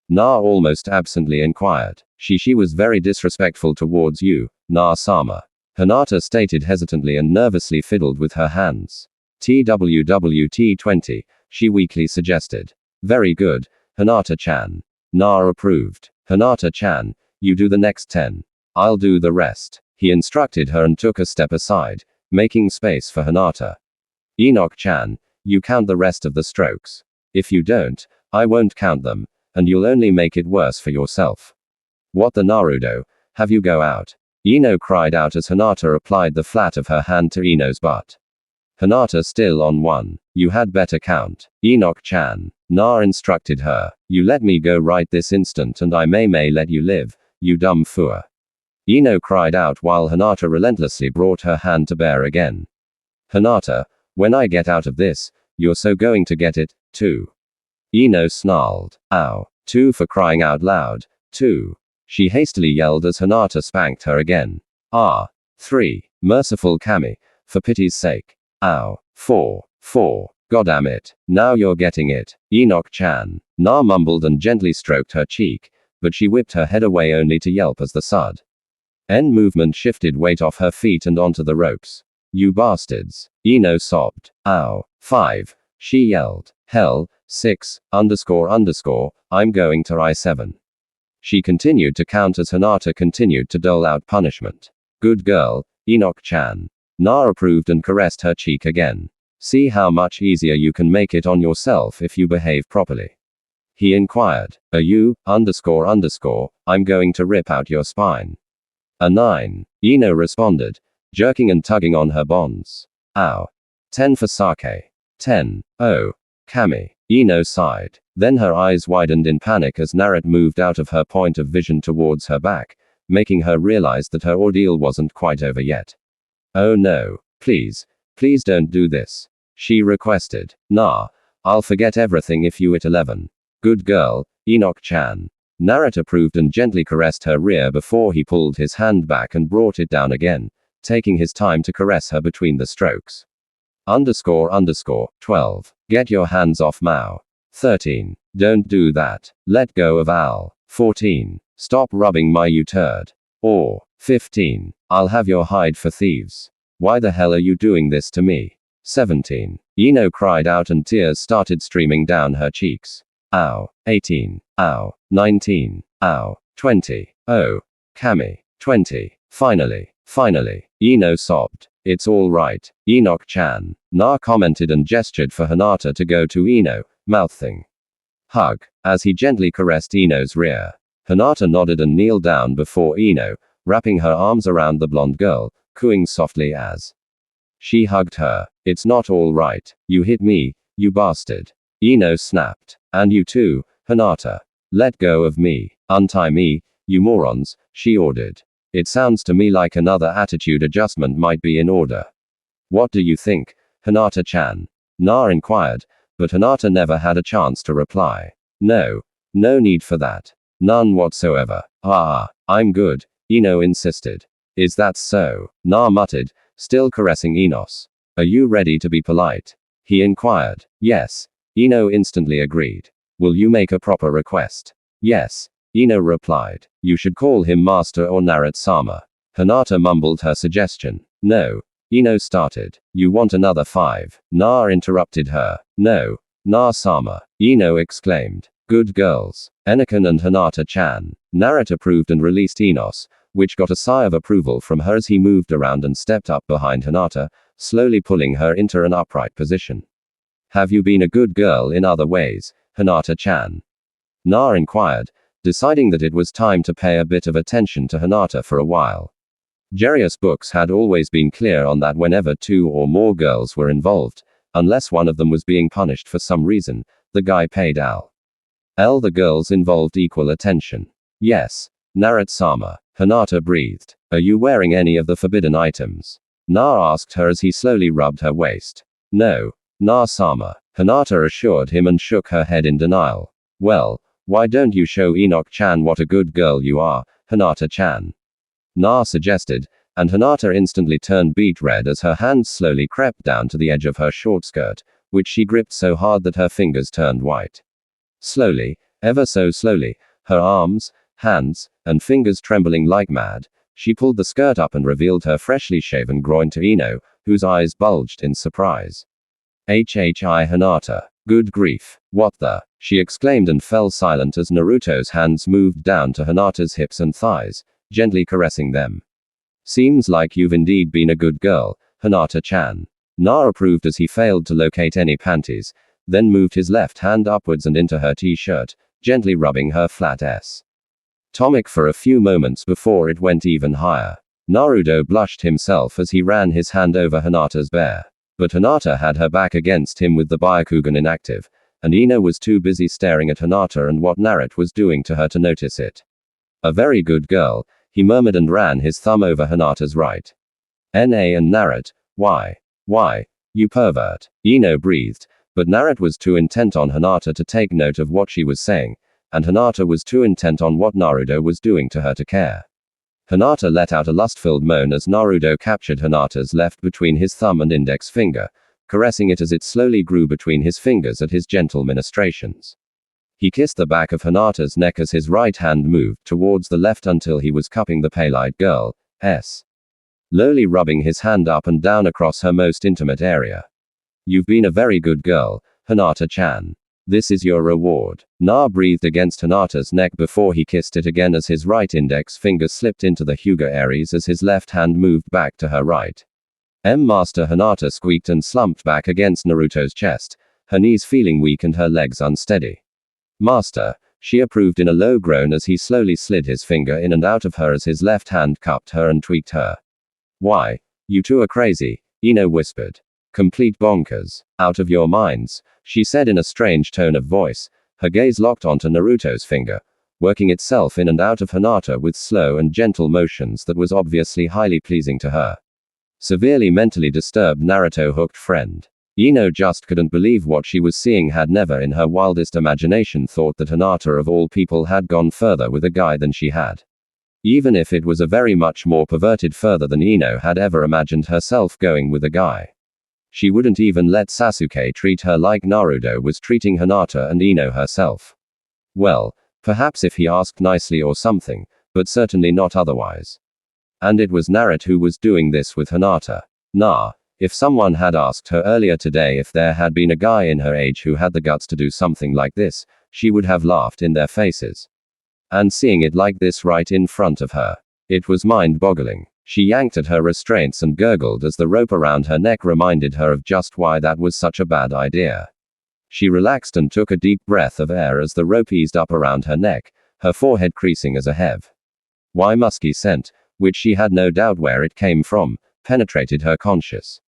Na almost absently inquired. She was very disrespectful towards you, Na-sama. Hinata stated hesitantly and nervously fiddled with her hands. TWWT20, she weakly suggested. Very good, Hinata-chan. Na approved. Hinata-chan, you do the next 10. I'll do the rest. He instructed her and took a step aside, making space for Hinata. Enoch-chan, you count the rest of the strokes. If you don't, I won't count them, and you'll only make it worse for yourself. What the Naruto? Have you go out? Ino cried out as Hinata applied the flat of her hand to Ino's butt. Hinata still on 1. You had better count. Enoch-chan. Na instructed her. You let me go right this instant and I may let you live, you dumb fool. Ino cried out while Hinata relentlessly brought her hand to bear again. Hinata, when I get out of this, you're so going to get it, too. Ino snarled. Ow. 2 for crying out loud. 2. She hastily yelled as Hinata spanked her again. 3. Merciful Kami, for pity's sake. Ow. 4. Goddamn it. Now you're getting it. Enoch-chan. Na mumbled and gently stroked her cheek, but she whipped her head away only to yelp as the sudden movement shifted weight off her feet and onto the ropes. You bastards. Ino sobbed. Ow. 5. She yelled. Hell. 6, __, I'm going to I7. She continued to count as Hinata continued to dole out punishment. Good girl, Enoch-chan. Na approved and caressed her cheek again. See how much easier you can make it on yourself if you behave properly. He inquired. Are you, __, I'm going to rip out your spine. A 9. Ino responded, jerking and tugging on her bonds. Ow. 10 for Sake. 10. Oh. Kami. Ino sighed. Then her eyes widened in panic as Naruto moved out of her point of vision towards her back, making her realize that her ordeal wasn't quite over yet. Oh no. Please don't do this. She requested. Nah. I'll forget everything if you hit 11. Good girl, Enoch-chan. Naruto approved and gently caressed her rear before he pulled his hand back and brought it down again, taking his time to caress her between the strokes. __, 12. Get your hands off Mao. 13. Don't do that. Let go of Al. 14. Stop rubbing my U-turd. Or. 15. I'll have your hide for thieves. Why the hell are you doing this to me? 17. Ino cried out and tears started streaming down her cheeks. Ow. 18. Ow. 19. Ow. 20. Oh. Kami. 20. Finally. Ino sobbed. It's all right, Enoch-chan. Na commented and gestured for Hinata to go to Ino, mouthing. Hug. As he gently caressed Ino's rear. Hinata nodded and kneeled down before Ino, wrapping her arms around the blonde girl, cooing softly as she hugged her. It's not all right. You hit me, you bastard. Ino snapped. And you too, Hinata. Let go of me. Untie me, you morons, she ordered. It sounds to me like another attitude adjustment might be in order. What do you think, Hinata-chan? Na inquired, but Hinata never had a chance to reply. No need for that. None whatsoever. I'm good, Ino insisted. Is that so? Na muttered, still caressing Enos. Are you ready to be polite? He inquired. Yes. Ino instantly agreed. Will you make a proper request? Yes. Ino replied. You should call him Master or Naruto-sama. Hinata mumbled her suggestion. No. Ino started. You want another 5. Na interrupted her. No. Na-sama. Ino exclaimed. Good girls. Anakin and Hinata-chan. Naruto approved and released Enos, which got a sigh of approval from her as he moved around and stepped up behind Hinata, slowly pulling her into an upright position. Have you been a good girl in other ways, Hinata-chan? Na inquired, deciding that it was time to pay a bit of attention to Hinata for a while. Jerius books had always been clear on that whenever 2 or more girls were involved, unless one of them was being punished for some reason, the guy paid the girls involved equal attention. Yes. Naruto-sama. Hinata breathed. Are you wearing any of the forbidden items? Na asked her as he slowly rubbed her waist. No, Na-sama, Hinata assured him and shook her head in denial. Well, why don't you show Enoch-chan what a good girl you are, Hinata-chan? Na suggested, and Hinata instantly turned beet red as her hands slowly crept down to the edge of her short skirt, which she gripped so hard that her fingers turned white. Slowly, ever so slowly, her arms, hands, and fingers trembling like mad, she pulled the skirt up and revealed her freshly shaven groin to Ino, whose eyes bulged in surprise. Hinata. Good grief. What the? She exclaimed and fell silent as Naruto's hands moved down to Hinata's hips and thighs, gently caressing them. Seems like you've indeed been a good girl, Hinata-chan. Na approved as he failed to locate any panties, then moved his left hand upwards and into her t-shirt, gently rubbing her flat stomach for a few moments before it went even higher. Naruto blushed himself as he ran his hand over Hinata's bare. But Hinata had her back against him with the Byakugan inactive, and Ino was too busy staring at Hinata and what Naruto was doing to her to notice it. A very good girl, he murmured and ran his thumb over Hinata's right. Na and Naruto, why, you pervert, Ino breathed, but Naruto was too intent on Hinata to take note of what she was saying, and Hinata was too intent on what Naruto was doing to her to care. Hinata let out a lust-filled moan as Naruto captured Hinata's left between his thumb and index finger, caressing it as it slowly grew between his fingers at his gentle ministrations. He kissed the back of Hinata's neck as his right hand moved towards the left until he was cupping the pale-eyed girl's, slowly rubbing his hand up and down across her most intimate area. You've been a very good girl, Hinata-chan. This is your reward. Na breathed against Hinata's neck before he kissed it again as his right index finger slipped into the Hyuga Aries as his left hand moved back to her right. Master Hinata squeaked and slumped back against Naruto's chest, her knees feeling weak and her legs unsteady. Master, she approved in a low groan as he slowly slid his finger in and out of her as his left hand cupped her and tweaked her. Why, you two are crazy, Ino whispered. Complete bonkers. Out of your minds, she said in a strange tone of voice, her gaze locked onto Naruto's finger, working itself in and out of Hinata with slow and gentle motions that was obviously highly pleasing to her. Severely mentally disturbed Naruto hooked friend. Ino just couldn't believe what she was seeing, had never in her wildest imagination thought that Hinata of all people had gone further with a guy than she had. Even if it was a very much more perverted further than Ino had ever imagined herself going with a guy. She wouldn't even let Sasuke treat her like Naruto was treating Hinata and Ino herself. Well, perhaps if he asked nicely or something, but certainly not otherwise. And it was Naruto who was doing this with Hinata. If someone had asked her earlier today if there had been a guy in her age who had the guts to do something like this, she would have laughed in their faces. And seeing it like this right in front of her, it was mind-boggling. She yanked at her restraints and gurgled as the rope around her neck reminded her of just why that was such a bad idea. She relaxed and took a deep breath of air as the rope eased up around her neck, her forehead creasing as a heavy, musky scent, which she had no doubt where it came from, penetrated her conscious.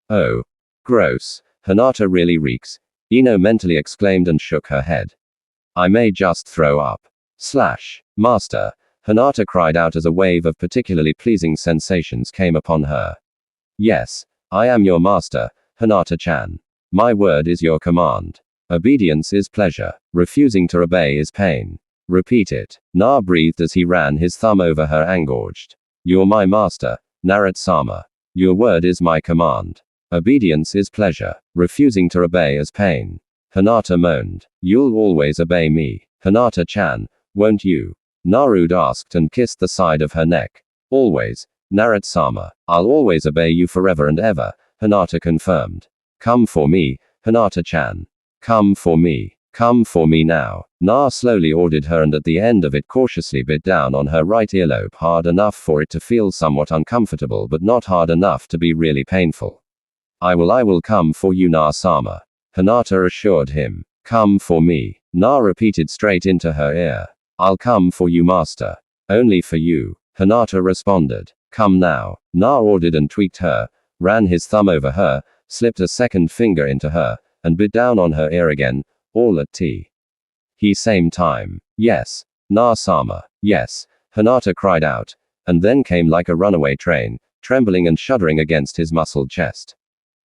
Oh. Gross. Hinata really reeks, Ino mentally exclaimed and shook her head. I may just throw up. Master. Hinata cried out as a wave of particularly pleasing sensations came upon her. Yes, I am your master, Hinata-chan. My word is your command. Obedience is pleasure. Refusing to obey is pain. Repeat it. Na breathed as he ran his thumb over her engorged. You're my master, Naruto-sama. Your word is my command. Obedience is pleasure. Refusing to obey is pain. Hinata moaned. You'll always obey me, Hinata-chan, won't you? Naruto asked and kissed the side of her neck. Always, Naruto-sama. I'll always obey you forever and ever, Hinata confirmed. Come for me, Hinata-chan. Come for me. Come for me now. Na slowly ordered her and at the end of it cautiously bit down on her right earlobe hard enough for it to feel somewhat uncomfortable but not hard enough to be really painful. I will come for you, Na-sama. Hinata assured him. Come for me. Na repeated straight into her ear. I'll come for you, master. Only for you. Hinata responded. Come now. Na ordered and tweaked her, ran his thumb over her, slipped a second finger into her, and bit down on her ear again, all at the same time. Yes. Na-sama. Yes. Hinata cried out, and then came like a runaway train, trembling and shuddering against his muscled chest.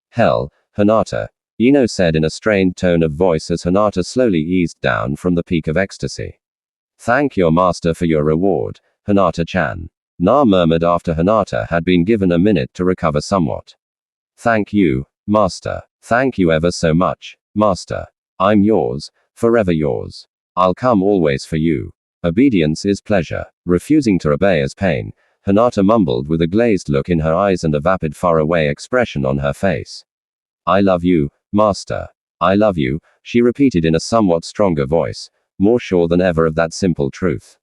Hell, Hinata, Ino said in a strained tone of voice as Hinata slowly eased down from the peak of ecstasy. Thank your master for your reward, Hinata-chan. Na murmured after Hinata had been given a minute to recover somewhat. Thank you, master. Thank you ever so much, master. I'm yours, forever yours. I'll come always for you. Obedience is pleasure. Refusing to obey as pain, Hinata mumbled with a glazed look in her eyes and a vapid faraway expression on her face. I love you, master. I love you, she repeated in a somewhat stronger voice, more sure than ever of that simple truth.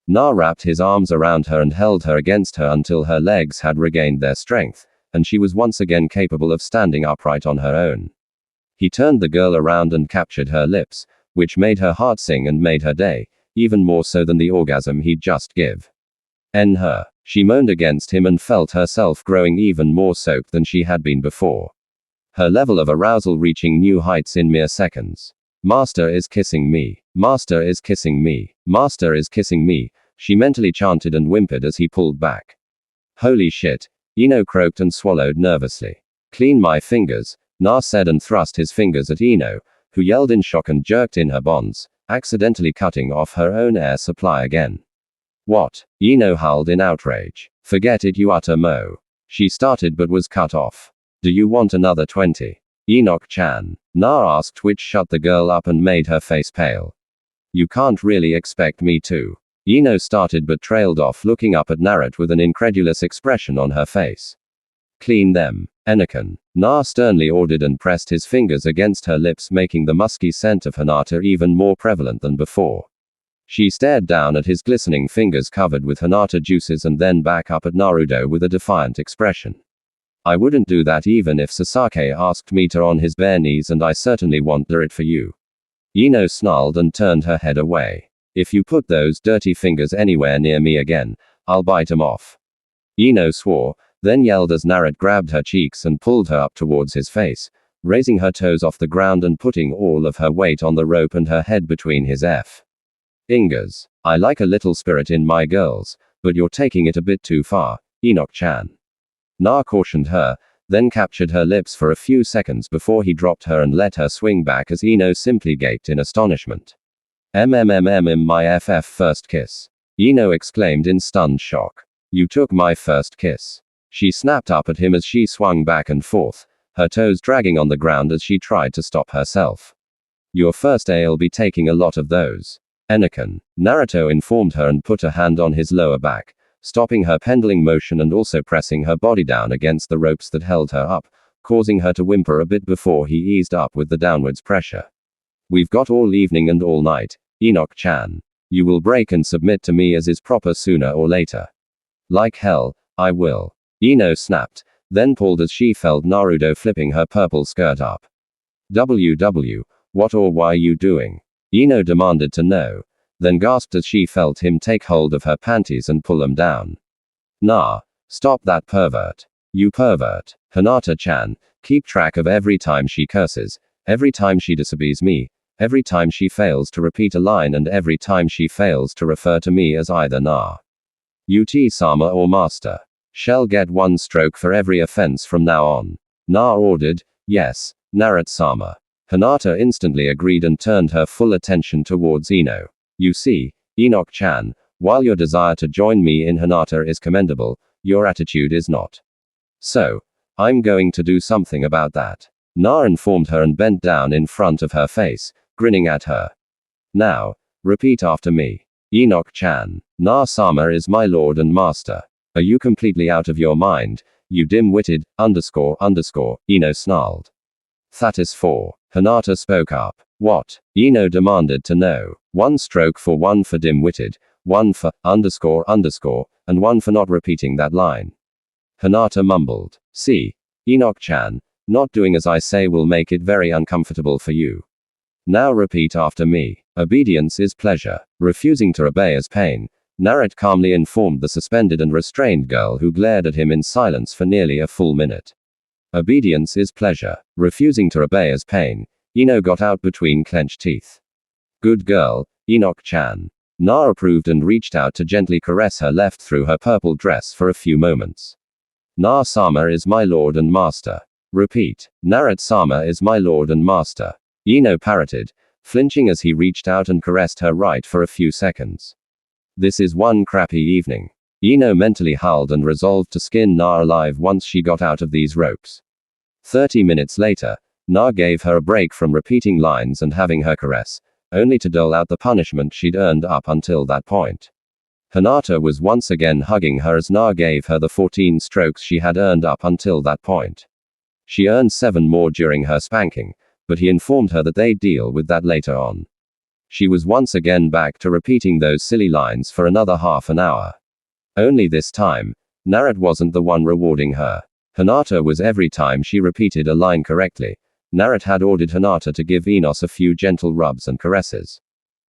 Na wrapped his arms around her and held her against her until her legs had regained their strength, and she was once again capable of standing upright on her own. He turned the girl around and captured her lips, which made her heart sing and made her day, even more so than the orgasm he'd just give. Her. She moaned against him and felt herself growing even more soaked than she had been before. Her level of arousal reaching new heights in mere seconds. Master is kissing me. Master is kissing me. Master is kissing me, she mentally chanted and whimpered as he pulled back. Holy shit, Ino croaked and swallowed nervously. Clean my fingers, Na said and thrust his fingers at Ino, who yelled in shock and jerked in her bonds, accidentally cutting off her own air supply again. What? Ino howled in outrage. Forget it, you utter mo. She started but was cut off. Do you want another 20? Enoch-chan. Na asked, which shut the girl up and made her face pale. You can't really expect me to. Ino started but trailed off, looking up at Naruto with an incredulous expression on her face. Clean them, Anakin. Na sternly ordered and pressed his fingers against her lips, making the musky scent of Hinata even more prevalent than before. She stared down at his glistening fingers covered with Hinata juices and then back up at Naruto with a defiant expression. I wouldn't do that even if Sasaki asked me to on his bare knees, and I certainly won't do it for you. Ino snarled and turned her head away. If you put those dirty fingers anywhere near me again, I'll bite 'em off. Ino swore, then yelled as Naruto grabbed her cheeks and pulled her up towards his face, raising her toes off the ground and putting all of her weight on the rope and her head between his fingers. I like a little spirit in my girls, but you're taking it a bit too far, Enoch-chan. Na cautioned her, then captured her lips for a few seconds before he dropped her and let her swing back as Ino simply gaped in astonishment. My first kiss. Ino exclaimed in stunned shock. You took my first kiss. She snapped up at him as she swung back and forth, her toes dragging on the ground as she tried to stop herself. Your first I'll be taking a lot of those. Anakin, Naruto informed her and put a hand on his lower back, stopping her pendulum motion and also pressing her body down against the ropes that held her up, causing her to whimper a bit before he eased up with the downwards pressure. We've got all evening and all night, Enoch-chan. You will break and submit to me as is proper sooner or later. Like hell, I will. Ino snapped, then pulled as she felt Naruto flipping her purple skirt up. What or why you doing? Ino demanded to know, then gasped as she felt him take hold of her panties and pull them down. Nah, stop that pervert. You pervert. Hinata-chan, keep track of every time she curses, every time she disobeys me, every time she fails to repeat a line, and every time she fails to refer to me as either Na Ut-sama or master. Shall get 1 stroke for every offense from now on. Na ordered. Yes, Naruto-sama. Hinata instantly agreed and turned her full attention towards Ino. You see, Enoch-chan, while your desire to join me in Hinata is commendable, your attitude is not. So, I'm going to do something about that. Na informed her and bent down in front of her face, grinning at her. Now, repeat after me. Enoch-chan, Na-sama is my lord and master. Are you completely out of your mind, you dim-witted, Ino snarled. That is 4. Hinata spoke up. What? Ino demanded to know. 1 stroke for 1 for dim-witted, 1 for, and 1 for not repeating that line. Hinata mumbled. See, Enoch-chan, not doing as I say will make it very uncomfortable for you. Now repeat after me. Obedience is pleasure. Refusing to obey is pain. Naruto calmly informed the suspended and restrained girl who glared at him in silence for nearly a full minute. Obedience is pleasure. Refusing to obey is pain. Ino got out between clenched teeth. Good girl, Enoch-chan. Na approved and reached out to gently caress her left through her purple dress for a few moments. Na-sama is my lord and master. Repeat. Naruto-sama is my lord and master. Ino parroted, flinching as he reached out and caressed her right for a few seconds. This is one crappy evening. Ino mentally howled and resolved to skin Na alive once she got out of these ropes. 30 minutes later, Na gave her a break from repeating lines and having her caress, only to dole out the punishment she'd earned up until that point. Hinata was once again hugging her as Na gave her the 14 strokes she had earned up until that point. She earned 7 more during her spanking, but he informed her that they'd deal with that later on. She was once again back to repeating those silly lines for another half an hour. Only this time, Naruto wasn't the one rewarding her. Hinata was every time she repeated a line correctly. Naruto had ordered Hinata to give Enos a few gentle rubs and caresses.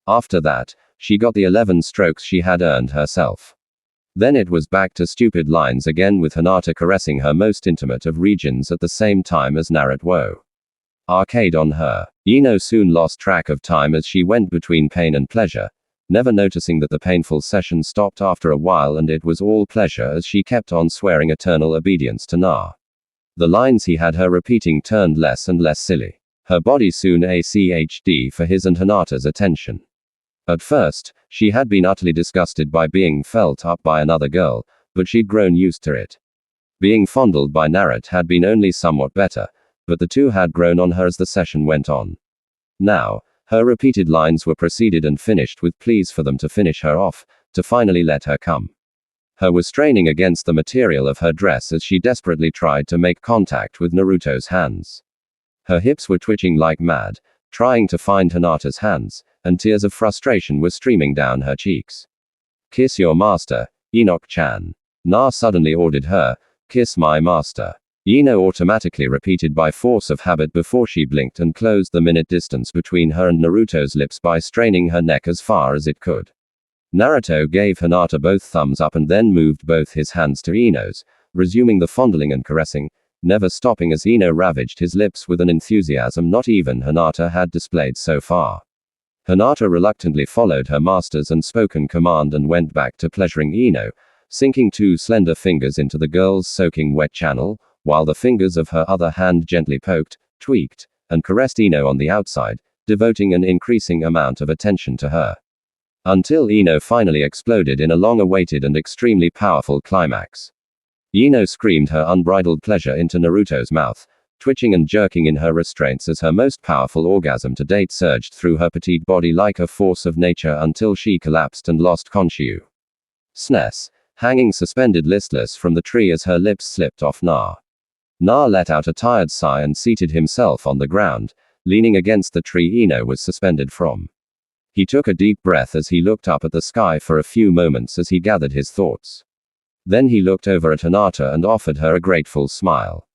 After that, she got the 11 strokes she had earned herself. Then it was back to stupid lines again with Hinata caressing her most intimate of regions at the same time as Naruto. Whoa. Arcade on her. Ino soon lost track of time as she went between pain and pleasure, never noticing that the painful session stopped after a while and it was all pleasure as she kept on swearing eternal obedience to Na. The lines he had her repeating turned less and less silly. Her body soon ACHD for his and Hinata's attention. At first, she had been utterly disgusted by being felt up by another girl, but she'd grown used to it. Being fondled by Naruto had been only somewhat better, but the two had grown on her as the session went on. Now, her repeated lines were preceded and finished with pleas for them to finish her off, to finally let her come. Her was straining against the material of her dress as she desperately tried to make contact with Naruto's hands. Her hips were twitching like mad, trying to find Hinata's hands, and tears of frustration were streaming down her cheeks. Kiss your master, Enoch-chan. Na suddenly ordered her, kiss my master. Ino automatically repeated by force of habit before she blinked and closed the minute distance between her and Naruto's lips by straining her neck as far as it could. Naruto gave Hinata both thumbs up and then moved both his hands to Ino's, resuming the fondling and caressing, never stopping as Ino ravaged his lips with an enthusiasm not even Hinata had displayed so far. Hinata reluctantly followed her master's unspoken command and went back to pleasuring Ino, sinking 2 slender fingers into the girl's soaking wet channel, while the fingers of her other hand gently poked, tweaked, and caressed Ino on the outside, devoting an increasing amount of attention to her. Until Ino finally exploded in a long-awaited and extremely powerful climax. Ino screamed her unbridled pleasure into Naruto's mouth, twitching and jerking in her restraints as her most powerful orgasm to date surged through her petite body like a force of nature until she collapsed and lost consciousness, hanging suspended listless from the tree as her lips slipped off Na. Na let out a tired sigh and seated himself on the ground, leaning against the tree Ino was suspended from. He took a deep breath as he looked up at the sky for a few moments as he gathered his thoughts. Then he looked over at Hinata and offered her a grateful smile.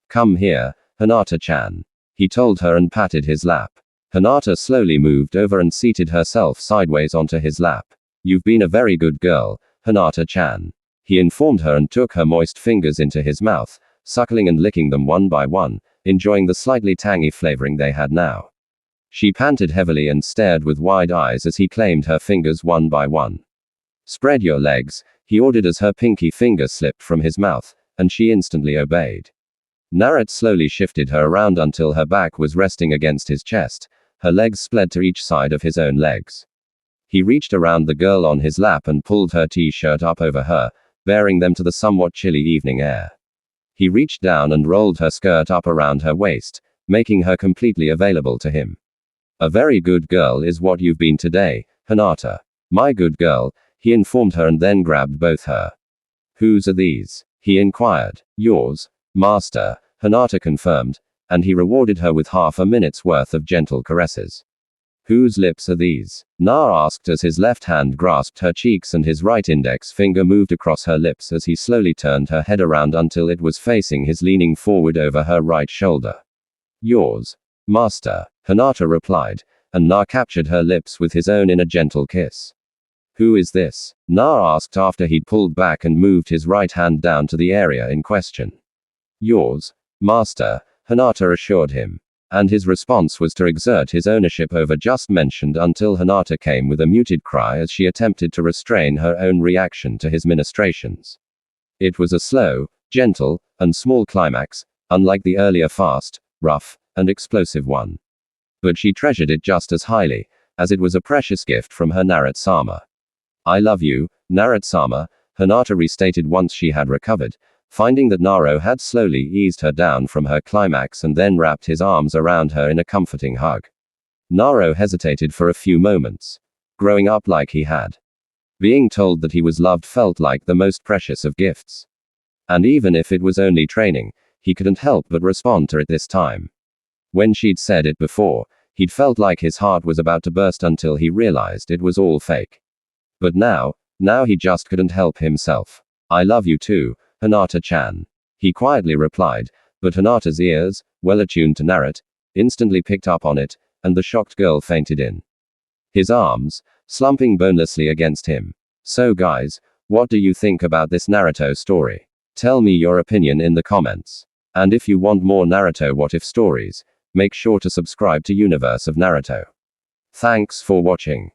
Come here, Hinata-chan. He told her and patted his lap. Hinata slowly moved over and seated herself sideways onto his lap. You've been a very good girl, Hinata-chan. He informed her and took her moist fingers into his mouth, suckling and licking them one by one, enjoying the slightly tangy flavoring they had now. She panted heavily and stared with wide eyes as he claimed her fingers one by one. Spread your legs, he ordered as her pinky finger slipped from his mouth, and she instantly obeyed. Naruto slowly shifted her around until her back was resting against his chest, her legs spread to each side of his own legs. He reached around the girl on his lap and pulled her t-shirt up over her, bearing them to the somewhat chilly evening air. He reached down and rolled her skirt up around her waist, making her completely available to him. A very good girl is what you've been today, Hinata. My good girl, he informed her and then grabbed both her. Whose are these? He inquired. Yours, master, Hinata confirmed, and he rewarded her with half a minute's worth of gentle caresses. Whose lips are these? Na asked as his left hand grasped her cheeks and his right index finger moved across her lips as he slowly turned her head around until it was facing his, leaning forward over her right shoulder. Yours, master, Hinata replied, and Na captured her lips with his own in a gentle kiss. Who is this? Na asked after he'd pulled back and moved his right hand down to the area in question. Yours, master, Hinata assured him. And his response was to exert his ownership over just mentioned until Hinata came with a muted cry as she attempted to restrain her own reaction to his ministrations. It was a slow, Gentle, and small climax, unlike the earlier fast, rough, and explosive one. But she treasured it just as highly, as it was a precious gift from her Naruto-sama. I love you, Naruto-sama, Hinata restated once she had recovered, finding that Naruto had slowly eased her down from her climax and then wrapped his arms around her in a comforting hug. Naruto hesitated for a few moments. Growing up like he had. Being told that he was loved felt like the most precious of gifts. And even if it was only training, he couldn't help but respond to it this time. When she'd said it before, he'd felt like his heart was about to burst until he realized it was all fake. But now he just couldn't help himself. I love you too, Hinata-chan. He quietly replied, but Hinata's ears, well attuned to Naruto, instantly picked up on it, and the shocked girl fainted in his arms, slumping bonelessly against him. So guys, what do you think about this Naruto story? Tell me your opinion in the comments. And if you want more Naruto what if stories, make sure to subscribe to Universe of Naruto. Thanks for watching.